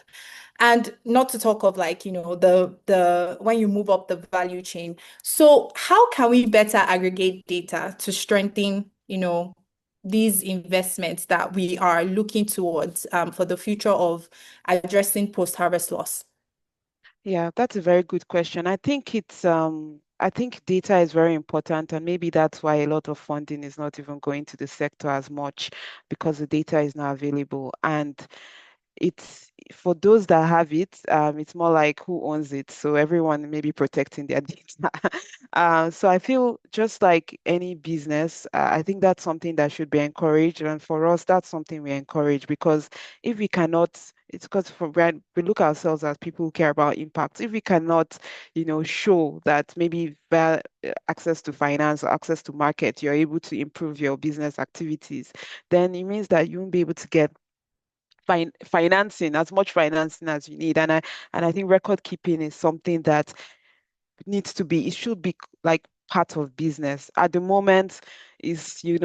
And not to talk of like, the when you move up the value chain. So how can we better aggregate data to strengthen, these investments that we are looking towards for the future of addressing post-harvest loss? Yeah, that's a very good question. I think data is very important, and maybe that's why a lot of funding is not even going to the sector as much because the data is not available. And it's for those that have it, it's more like who owns it. So everyone may be protecting their data. So I feel just like any business, I think that's something that should be encouraged. And for us, that's something we encourage because if we cannot, it's because we look ourselves as people who care about impact. If we cannot, show that maybe via access to finance or access to market, you're able to improve your business activities, then it means that you won't be able to get financing, as much financing as you need. And I think record keeping is something that it should be like part of business. At the moment, is you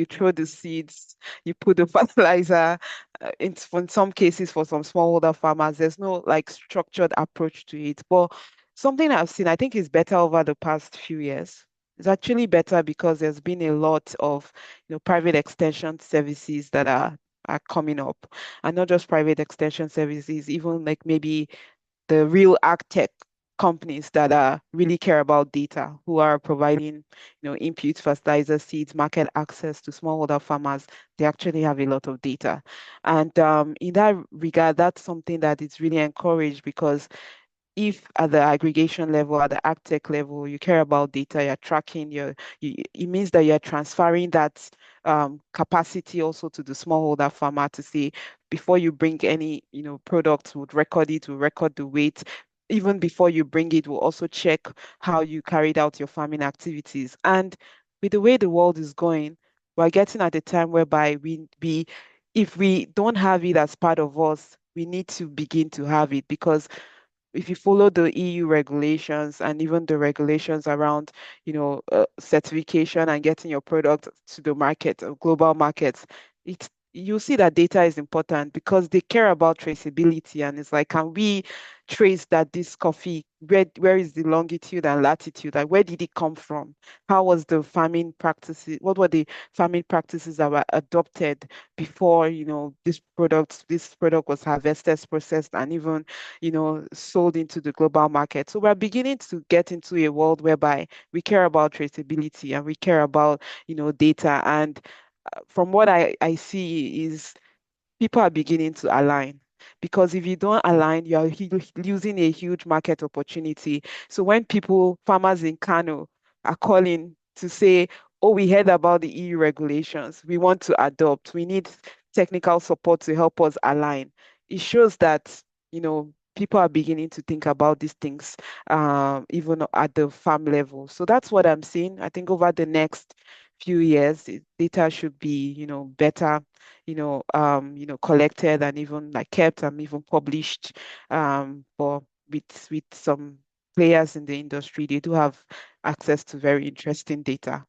throw the seeds, you put the fertilizer. In some cases, for some smallholder farmers, there's no like structured approach to it. But something I've seen, I think, is better over the past few years. It's actually better because there's been a lot of private extension services that are coming up, and not just private extension services, even like maybe the real ag tech companies that really care about data, who are providing, input, fertilizer, seeds, market access to smallholder farmers. They actually have a lot of data. And in that regard, that's something that is really encouraged because if at the aggregation level, at the ag tech level, you care about data, you're tracking it means that you're transferring that capacity also to the smallholder farmer to say, before you bring any, product, would record it, will record the weight. Even before you bring it, we'll also check how you carried out your farming activities. And with the way the world is going, we're getting at a time whereby if we don't have it as part of us, we need to begin to have it because if you follow the EU regulations and even the regulations around, certification and getting your product to the market, global markets, you'll see that data is important because they care about traceability. And it's like, can we trace that this coffee, where is the longitude and latitude? Like, where did it come from? How was the farming practices? What were the farming practices that were adopted before, this product was harvested, processed, and even sold into the global market. So we're beginning to get into a world whereby we care about traceability and we care about, data. And from what I see is people are beginning to align. Because if you don't align, you are losing a huge market opportunity. So when farmers in Kano are calling to say, oh, we heard about the EU regulations, we want to adopt, we need technical support to help us align. It shows that, people are beginning to think about these things, even at the farm level. So that's what I'm seeing. I think over the next few years, data should be, better, collected and even like kept and even published. But with some players in the industry, they do have access to very interesting data.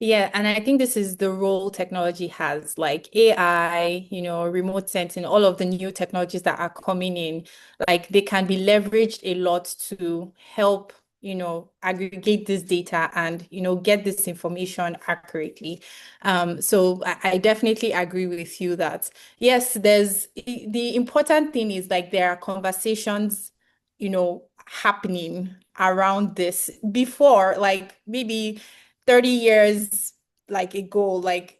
Yeah, and I think this is the role technology has, like AI, remote sensing, all of the new technologies that are coming in, like they can be leveraged a lot to help, aggregate this data and, get this information accurately. So I definitely agree with you that yes, the important thing is like there are conversations, happening around this before, like maybe 30 years like ago, like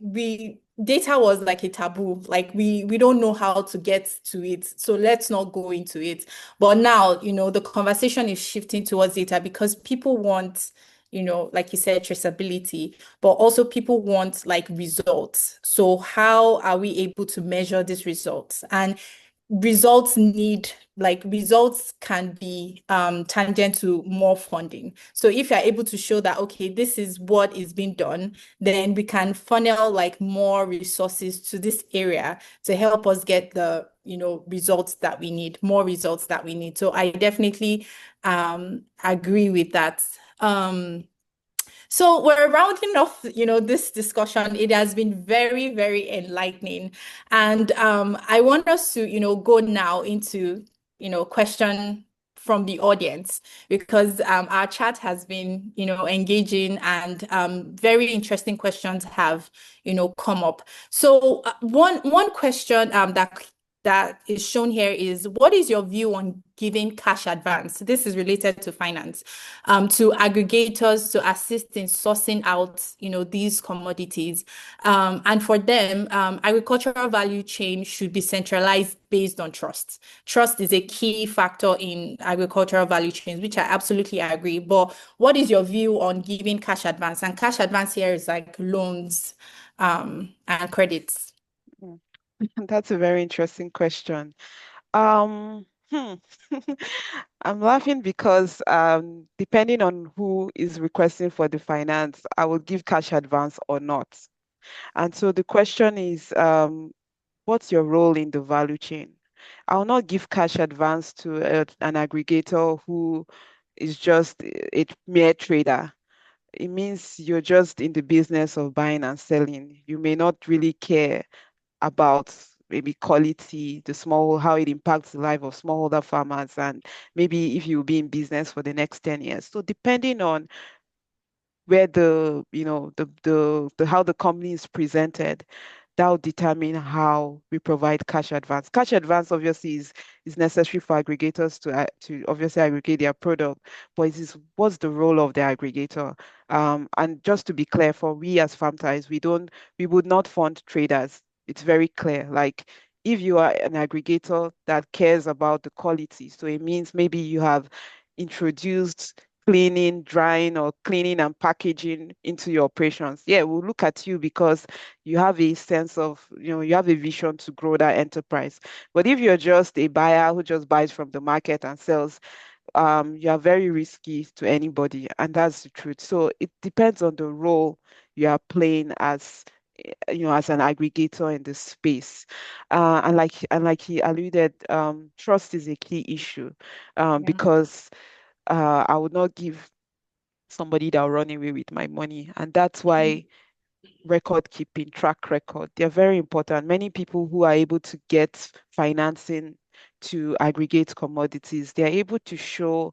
data was like a taboo. Like we don't know how to get to it. So let's not go into it. But now, the conversation is shifting towards data because people want, like you said, traceability, but also people want like results. So how are we able to measure these results? And results can be tangent to more funding. So if you're able to show that, okay, this is what is being done, then we can funnel like more resources to this area to help us get the, results that we need, more results that we need. So I definitely agree with that. So we're rounding off, this discussion. It has been very, very enlightening. And I want us to, go now into, question from the audience because our chat has been, engaging and very interesting questions have, come up. So one question that is shown here is, what is your view on giving cash advance? This is related to finance, to aggregators to assist in sourcing out, these commodities. And for them, agricultural value chain should be centralized based on trust. Trust is a key factor in agricultural value chains, which I absolutely agree. But what is your view on giving cash advance? And cash advance here is like loans, and credits. Mm. That's a very interesting question. Um, hmm. I'm laughing because depending on who is requesting for the finance, I will give cash advance or not. And so the question is, what's your role in the value chain? I will not give cash advance to an aggregator who is just a mere trader. It means you're just in the business of buying and selling. You may not really care about maybe quality, how it impacts the life of smallholder farmers, and maybe if you'll be in business for the next 10 years. So depending on where the how the company is presented, that will determine how we provide cash advance. Cash advance obviously is necessary for aggregators to obviously aggregate their product, but it is what's the role of the aggregator? And just to be clear, for we as FarmTies, we would not fund traders. It's very clear. Like if you are an aggregator that cares about the quality, so it means maybe you have introduced cleaning, drying, or cleaning and packaging into your operations. Yeah, we'll look at you because you have a sense of, you have a vision to grow that enterprise. But if you're just a buyer who just buys from the market and sells, you are very risky to anybody, and that's the truth. So it depends on the role you are playing as as an aggregator in this space. And like he alluded, trust is a key issue, Yeah. because I would not give somebody that will run away with my money. And that's why record keeping, track record, they're very important. Many people who are able to get financing to aggregate commodities, they're able to show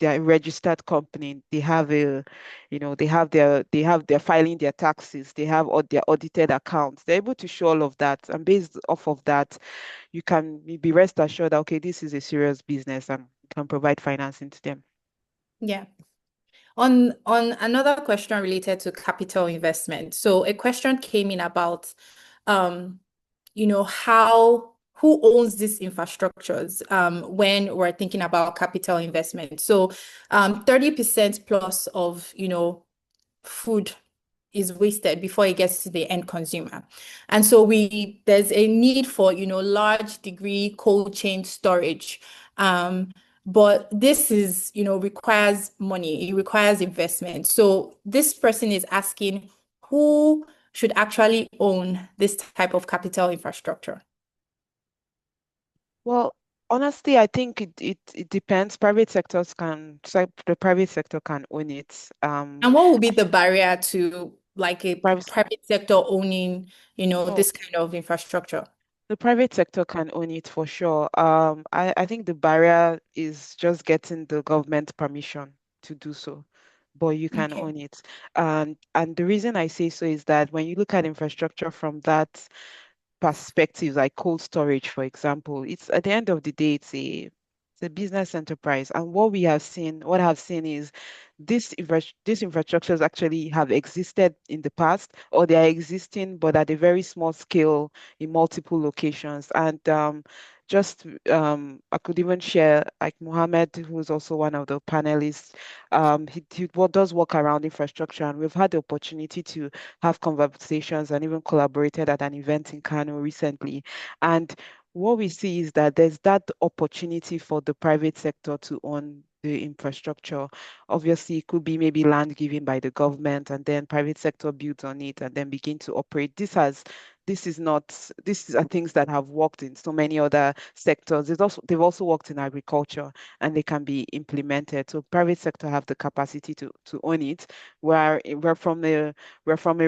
their registered company. They have they're filing their taxes, they have all their audited accounts. They're able to show all of that. And based off of that, you can be rest assured that, okay, this is a serious business and you can provide financing to them. Yeah. On another question related to capital investment. So a question came in about, um, who owns these infrastructures when we're thinking about capital investment. So 30% plus of, food is wasted before it gets to the end consumer. And so there's a need for, large degree cold chain storage. But this is, requires money, it requires investment. So this person is asking who should actually own this type of capital infrastructure. Well, honestly, I think it depends. The private sector can own it. And what would be the barrier to like a Private, private sector owning, oh, this kind of infrastructure? the private sector can own it for sure. I think the barrier is just getting the government permission to do so, but you can Okay. own it. And the reason I say so is that when you look at infrastructure from that perspectives like cold storage, for example, it's at the end of the day, it's a business enterprise. And what I've seen is these infrastructures actually have existed in the past, or they are existing, but at a very small scale in multiple locations. And just I could even share like Mohammed, who's also one of the panelists. He does work around infrastructure, and we've had the opportunity to have conversations and even collaborated at an event in Kano recently. And what we see is that there's that opportunity for the private sector to own the infrastructure. Obviously, it could be maybe land given by the government and then private sector builds on it and then begin to operate. These are things that have worked in so many other sectors. They've also worked in agriculture and they can be implemented. So private sector have the capacity to own it. We're from a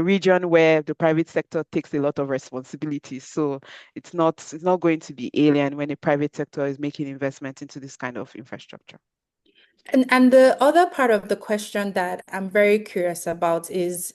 region where the private sector takes a lot of responsibilities. So it's not going to be alien when a private sector is making investment into this kind of infrastructure. And the other part of the question that I'm very curious about is,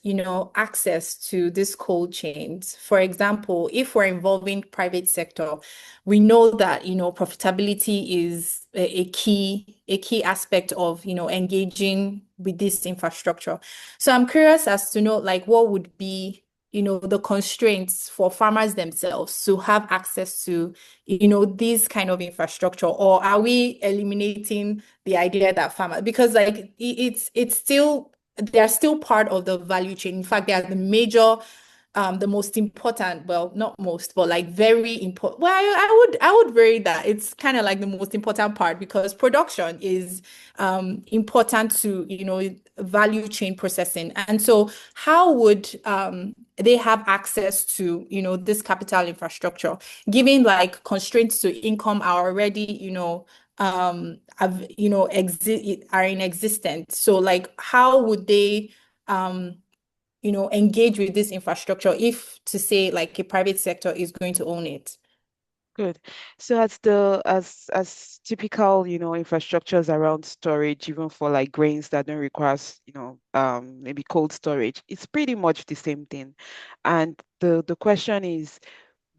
access to these cold chains. For example, if we're involving private sector, we know that, profitability is a key aspect of, engaging with this infrastructure. So I'm curious as to know, like, what would be, the constraints for farmers themselves to have access to, these kind of infrastructure, or are we eliminating the idea that farmers, because like it's still, they're still part of the value chain. In fact, they are the most important, well, not most, but like very important. Well, I would vary that. It's kind of like the most important part because production is important to, value chain processing. And so how would they have access to, this capital infrastructure, given like constraints to income are already, are in existence. So like how would they engage with this infrastructure if to say like a private sector is going to own it? Good. So as typical, infrastructures around storage, even for like grains that don't require, maybe cold storage, it's pretty much the same thing. And the question is,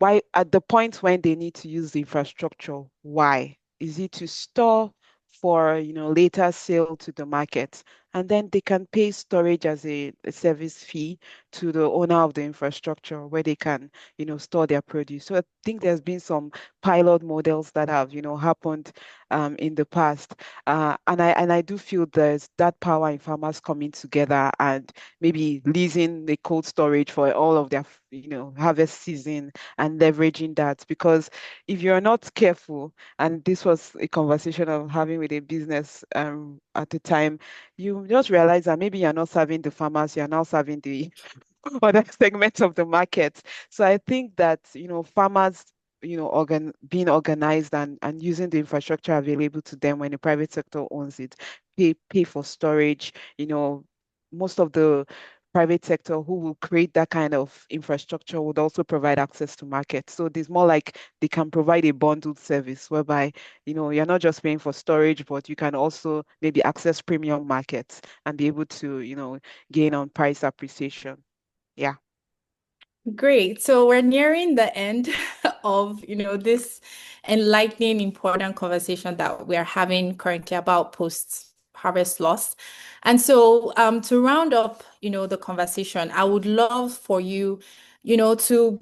why at the point when they need to use the infrastructure, why? Is it to store for, later sale to the market? And then they can pay storage as a service fee to the owner of the infrastructure where they can, store their produce. So I think there's been some pilot models that have, happened in the past. And I do feel there's that power in farmers coming together and maybe leasing the cold storage for all of their, harvest season and leveraging that. Because if you're not careful, and this was a conversation I'm having with a business at the time, you just realize that maybe you're not serving the farmers, you're now serving the other segments of the market. So I think that, farmers, being organized and using the infrastructure available to them when the private sector owns it, pay for storage, most of the private sector who will create that kind of infrastructure would also provide access to market. So there's more like they can provide a bundled service whereby, you're not just paying for storage, but you can also maybe access premium markets and be able to, gain on price appreciation. Yeah. Great. So we're nearing the end of, this enlightening, important conversation that we're having currently about post-harvest loss. And so to round up, the conversation, I would love for you, to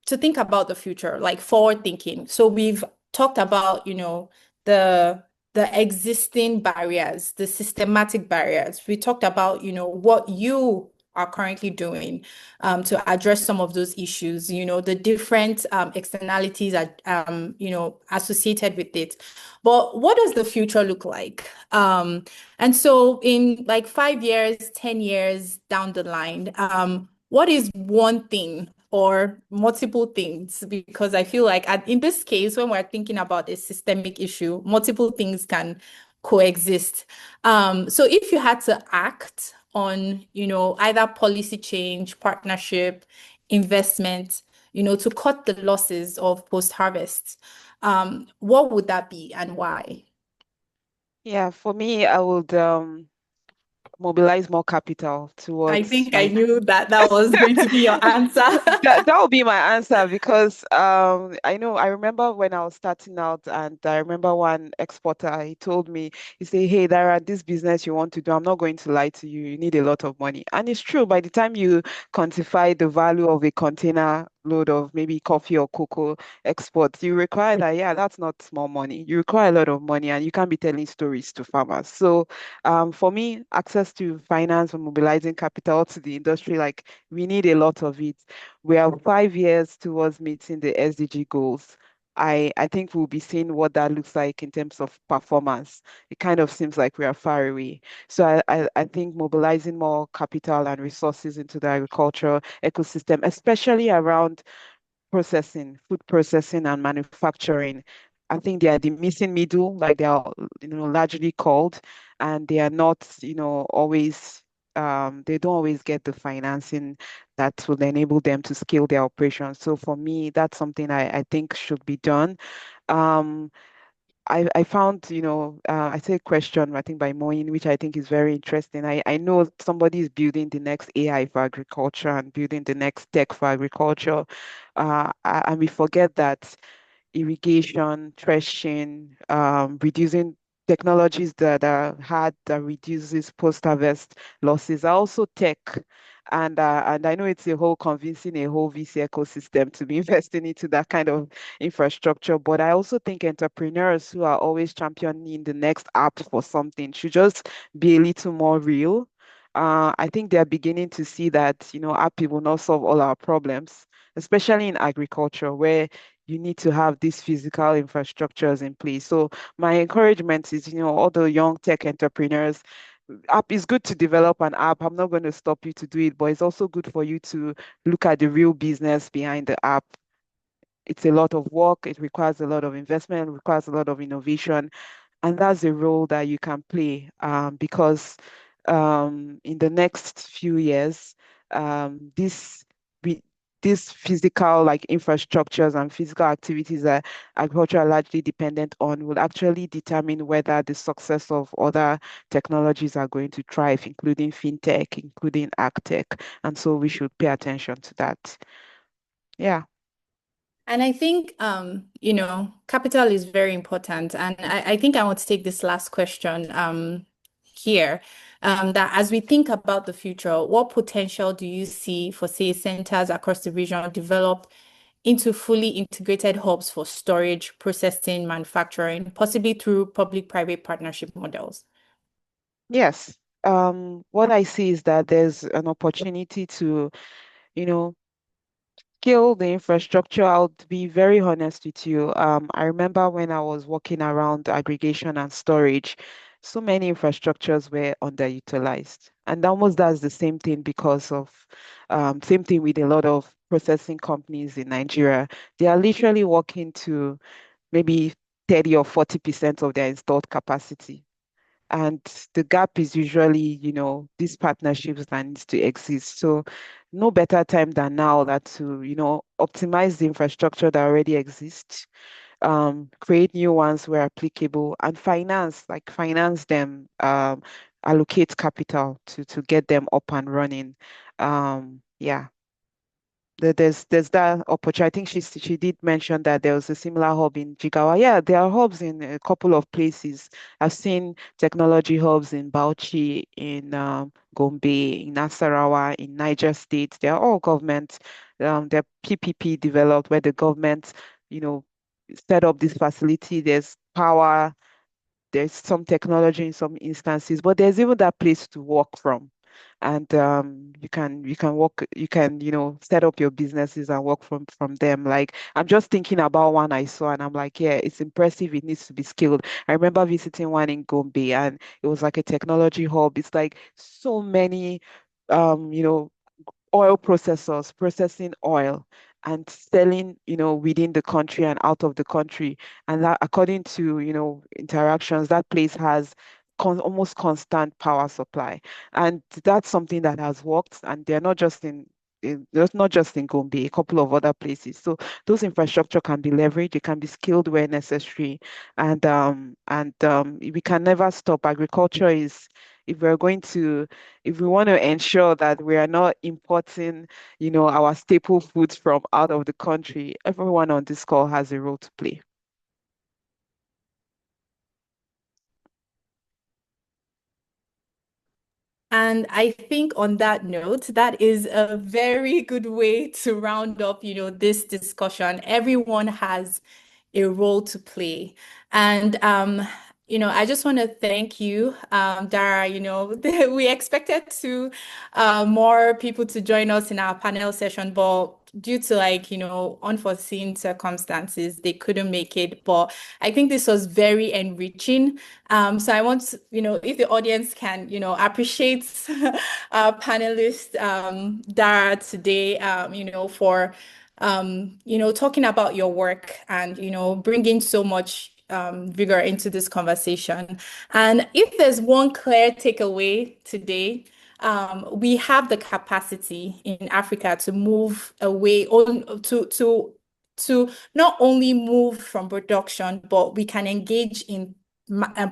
think about the future, like forward thinking. So we've talked about, the existing barriers, the systematic barriers. We talked about, what you are currently doing to address some of those issues, the different externalities are, associated with it. But what does the future look like? And so in like 5 years, 10 years down the line, what is one thing or multiple things? Because I feel like in this case, when we're thinking about a systemic issue, multiple things can coexist. So if you had to act on, either policy change, partnership, investment, to cut the losses of post-harvest, what would that be and why? Yeah, for me, I would mobilize more capital I towards think I my knew that that was going to be your answer. that would be my answer because I remember when I was starting out and I remember one exporter he told me he said, "Hey Dara, this business you want to do, I'm not going to lie to you, you need a lot of money." And it's true, by the time you quantify the value of a container load of maybe coffee or cocoa exports, you require that, yeah, that's not small money. You require a lot of money and you can't be telling stories to farmers. So for me, access to finance and mobilizing capital to the industry, like we need a lot of it. We are 5 years towards meeting the SDG goals. I think we'll be seeing what that looks like in terms of performance. It kind of seems like we are far away. So I think mobilizing more capital and resources into the agricultural ecosystem, especially around processing, food processing and manufacturing. I think they are the missing middle, like they are, largely called, and they are not, always, they don't always get the financing that will enable them to scale their operations. So for me, that's something I think should be done. Um, I found, I say a question, I think by Moin, which I think is very interesting. I know somebody is building the next AI for agriculture and building the next tech for agriculture. And we forget that irrigation, threshing, reducing technologies that are hard that reduces post-harvest losses are also tech. And I know it's a whole convincing a whole VC ecosystem to be investing into that kind of infrastructure. But I also think entrepreneurs who are always championing the next app for something should just be a little more real. I think they're beginning to see that, app will not solve all our problems, especially in agriculture, where you need to have these physical infrastructures in place. So my encouragement is, all the young tech entrepreneurs, app is good to develop an app. I'm not going to stop you to do it, but it's also good for you to look at the real business behind the app. It's a lot of work. It requires a lot of investment, it requires a lot of innovation. And that's a role that you can play because in the next few years, this we these physical like infrastructures and physical activities that agriculture are largely dependent on will actually determine whether the success of other technologies are going to thrive, including fintech, including agtech. And so we should pay attention to that. Yeah. And I think, capital is very important. And I think I want to take this last question here. That as we think about the future, what potential do you see for, say, centers across the region develop into fully integrated hubs for storage, processing, manufacturing, possibly through public-private partnership models? Yes. What I see is that there's an opportunity to, you know, scale the infrastructure. I'll be very honest with you. I remember when I was walking around aggregation and storage, so many infrastructures were underutilized. And almost that's the same thing because of same thing with a lot of processing companies in Nigeria. They are literally working to maybe 30 or 40% of their installed capacity. And the gap is usually, these partnerships that needs to exist. So no better time than now that to, optimize the infrastructure that already exists, create new ones where applicable, and finance them, allocate capital to get them up and running. Yeah. There's that opportunity. I think she did mention that there was a similar hub in Jigawa. Yeah, there are hubs in a couple of places. I've seen technology hubs in Bauchi, in Gombe, in Nasarawa, in Niger State. They are all government. They're PPP developed where the government, you know, set up this facility. There's power. There's some technology in some instances, but there's even that place to work from. and you can work, you can, set up your businesses and work from them. Like, I'm just thinking about one I saw, and I'm like, yeah, it's impressive. It needs to be scaled. I remember visiting one in Gombe, and it was like a technology hub. It's like so many, um, you know, oil processors processing oil and selling, within the country and out of the country. And that, according to, interactions, that place has almost constant power supply. And that's something that has worked. And they're not just not just in Gombe, a couple of other places. So those infrastructure can be leveraged, they can be scaled where necessary. And we can never stop. Agriculture is, if we're going to if we want to ensure that we are not importing, our staple foods from out of the country, everyone on this call has a role to play. And I think on that note, that is a very good way to round up, this discussion. Everyone has a role to play. And I just want to thank you, Dara. We expected to more people to join us in our panel session, but due to unforeseen circumstances, they couldn't make it. But I think this was very enriching. So I want, if the audience can, appreciate our panelist, Dara today, for talking about your work and, bringing so much vigor into this conversation. And if there's one clear takeaway today, we have the capacity in Africa to move away on to not only move from production, but we can engage in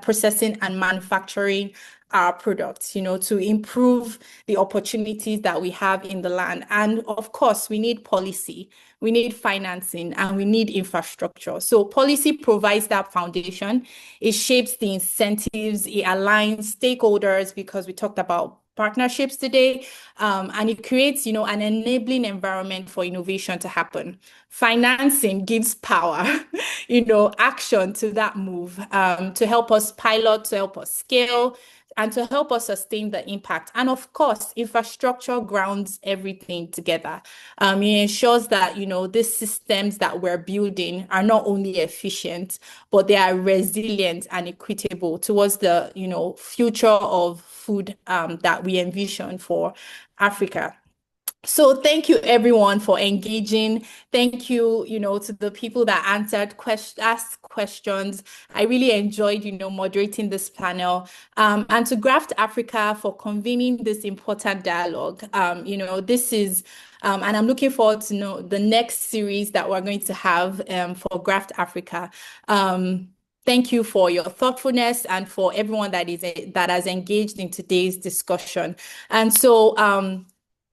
processing and manufacturing our products, to improve the opportunities that we have in the land. And of course, we need policy, we need financing, and we need infrastructure. So policy provides that foundation. It shapes the incentives, it aligns stakeholders, because we talked about partnerships today, and it creates, an enabling environment for innovation to happen. Financing gives power, action to that move, to help us pilot, to help us scale, and to help us sustain the impact. And of course, infrastructure grounds everything together. It ensures that, these systems that we're building are not only efficient, but they are resilient and equitable towards the, future of food that we envision for Africa. So thank you everyone for engaging. Thank you, to the people that asked questions. I really enjoyed, moderating this panel. And to Graft Africa for convening this important dialogue. This is, and I'm looking forward to the next series that we're going to have for Graft Africa. Thank you for your thoughtfulness and for everyone that has engaged in today's discussion. And so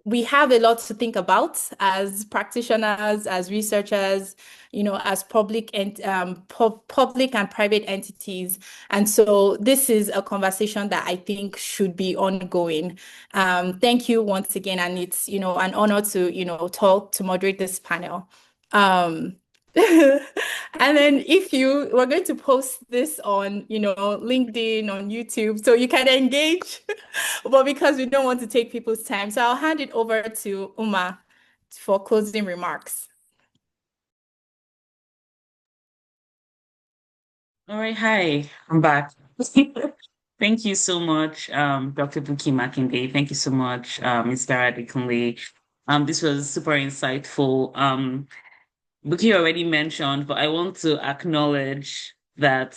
we have a lot to think about as practitioners, as researchers, as public and private entities. And so this is a conversation that I think should be ongoing. Thank you once again, and it's an honor to moderate this panel. And then we're going to post this on, LinkedIn, on YouTube, so you can engage, but because we don't want to take people's time. So I'll hand it over to Uma for closing remarks. All right, hi, I'm back. Thank you so much, Dr. Bukky Makinde. Thank you so much, Mr. Adekunle. This was super insightful. Bukky already mentioned, but I want to acknowledge that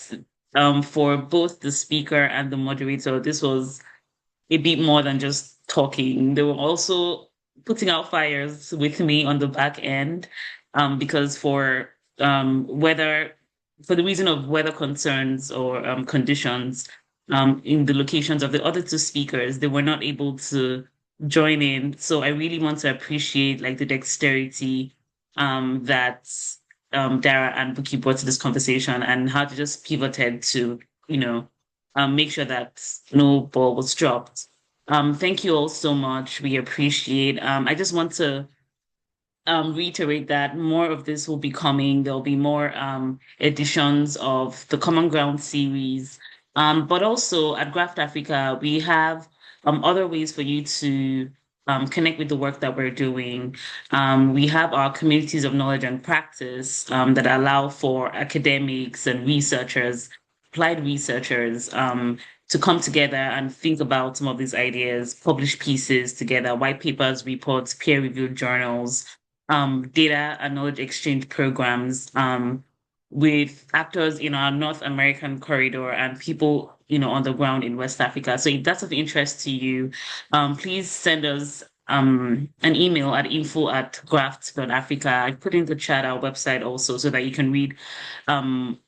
for both the speaker and the moderator, this was a bit more than just talking. They were also putting out fires with me on the back end, because for the reason of weather concerns or conditions in the locations of the other two speakers, they were not able to join in. So I really want to appreciate like the dexterity that Dara and Bukky brought to this conversation, and how they just pivoted to, make sure that no ball was dropped. Thank you all so much. We appreciate. I just want to reiterate that more of this will be coming. There'll be more editions of the Common Ground series. But also at Graft Africa, we have other ways for you to connect with the work that we're doing. We have our communities of knowledge and practice that allow for academics and researchers, applied researchers, to come together and think about some of these ideas, publish pieces together, white papers, reports, peer-reviewed journals, data and knowledge exchange programs, with actors in our North American corridor and people, on the ground in West Africa. So if that's of interest to you, please send us an email at info@graft.africa. I put in the chat our website also so that you can um,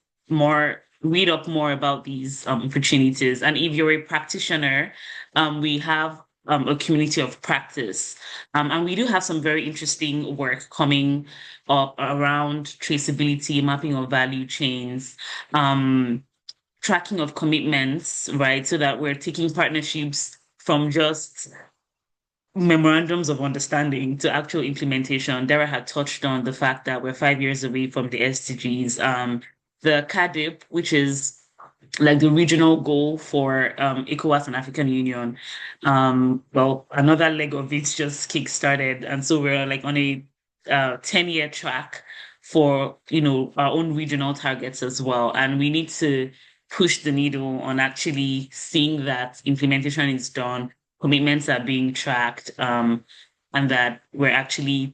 read up more about these opportunities. And if you're a practitioner, we have a community of practice. And we do have some very interesting work coming up around traceability, mapping of value chains, tracking of commitments, right? So that we're taking partnerships from just memorandums of understanding to actual implementation. Dara had touched on the fact that we're 5 years away from the SDGs. The CADIP, which is like the regional goal for ECOWAS and African Union. Well, another leg of it just kick-started. And so we're like on a 10-year track for, our own regional targets as well. And we need to push the needle on actually seeing that implementation is done, commitments are being tracked, and that we're actually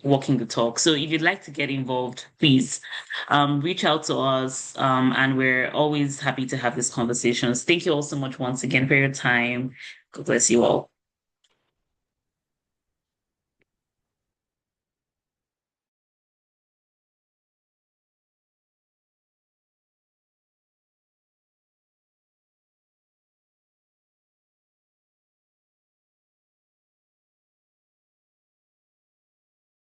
walking the talk. So if you'd like to get involved, please reach out to us. And we're always happy to have these conversations. Thank you all so much once again for your time. God bless you all.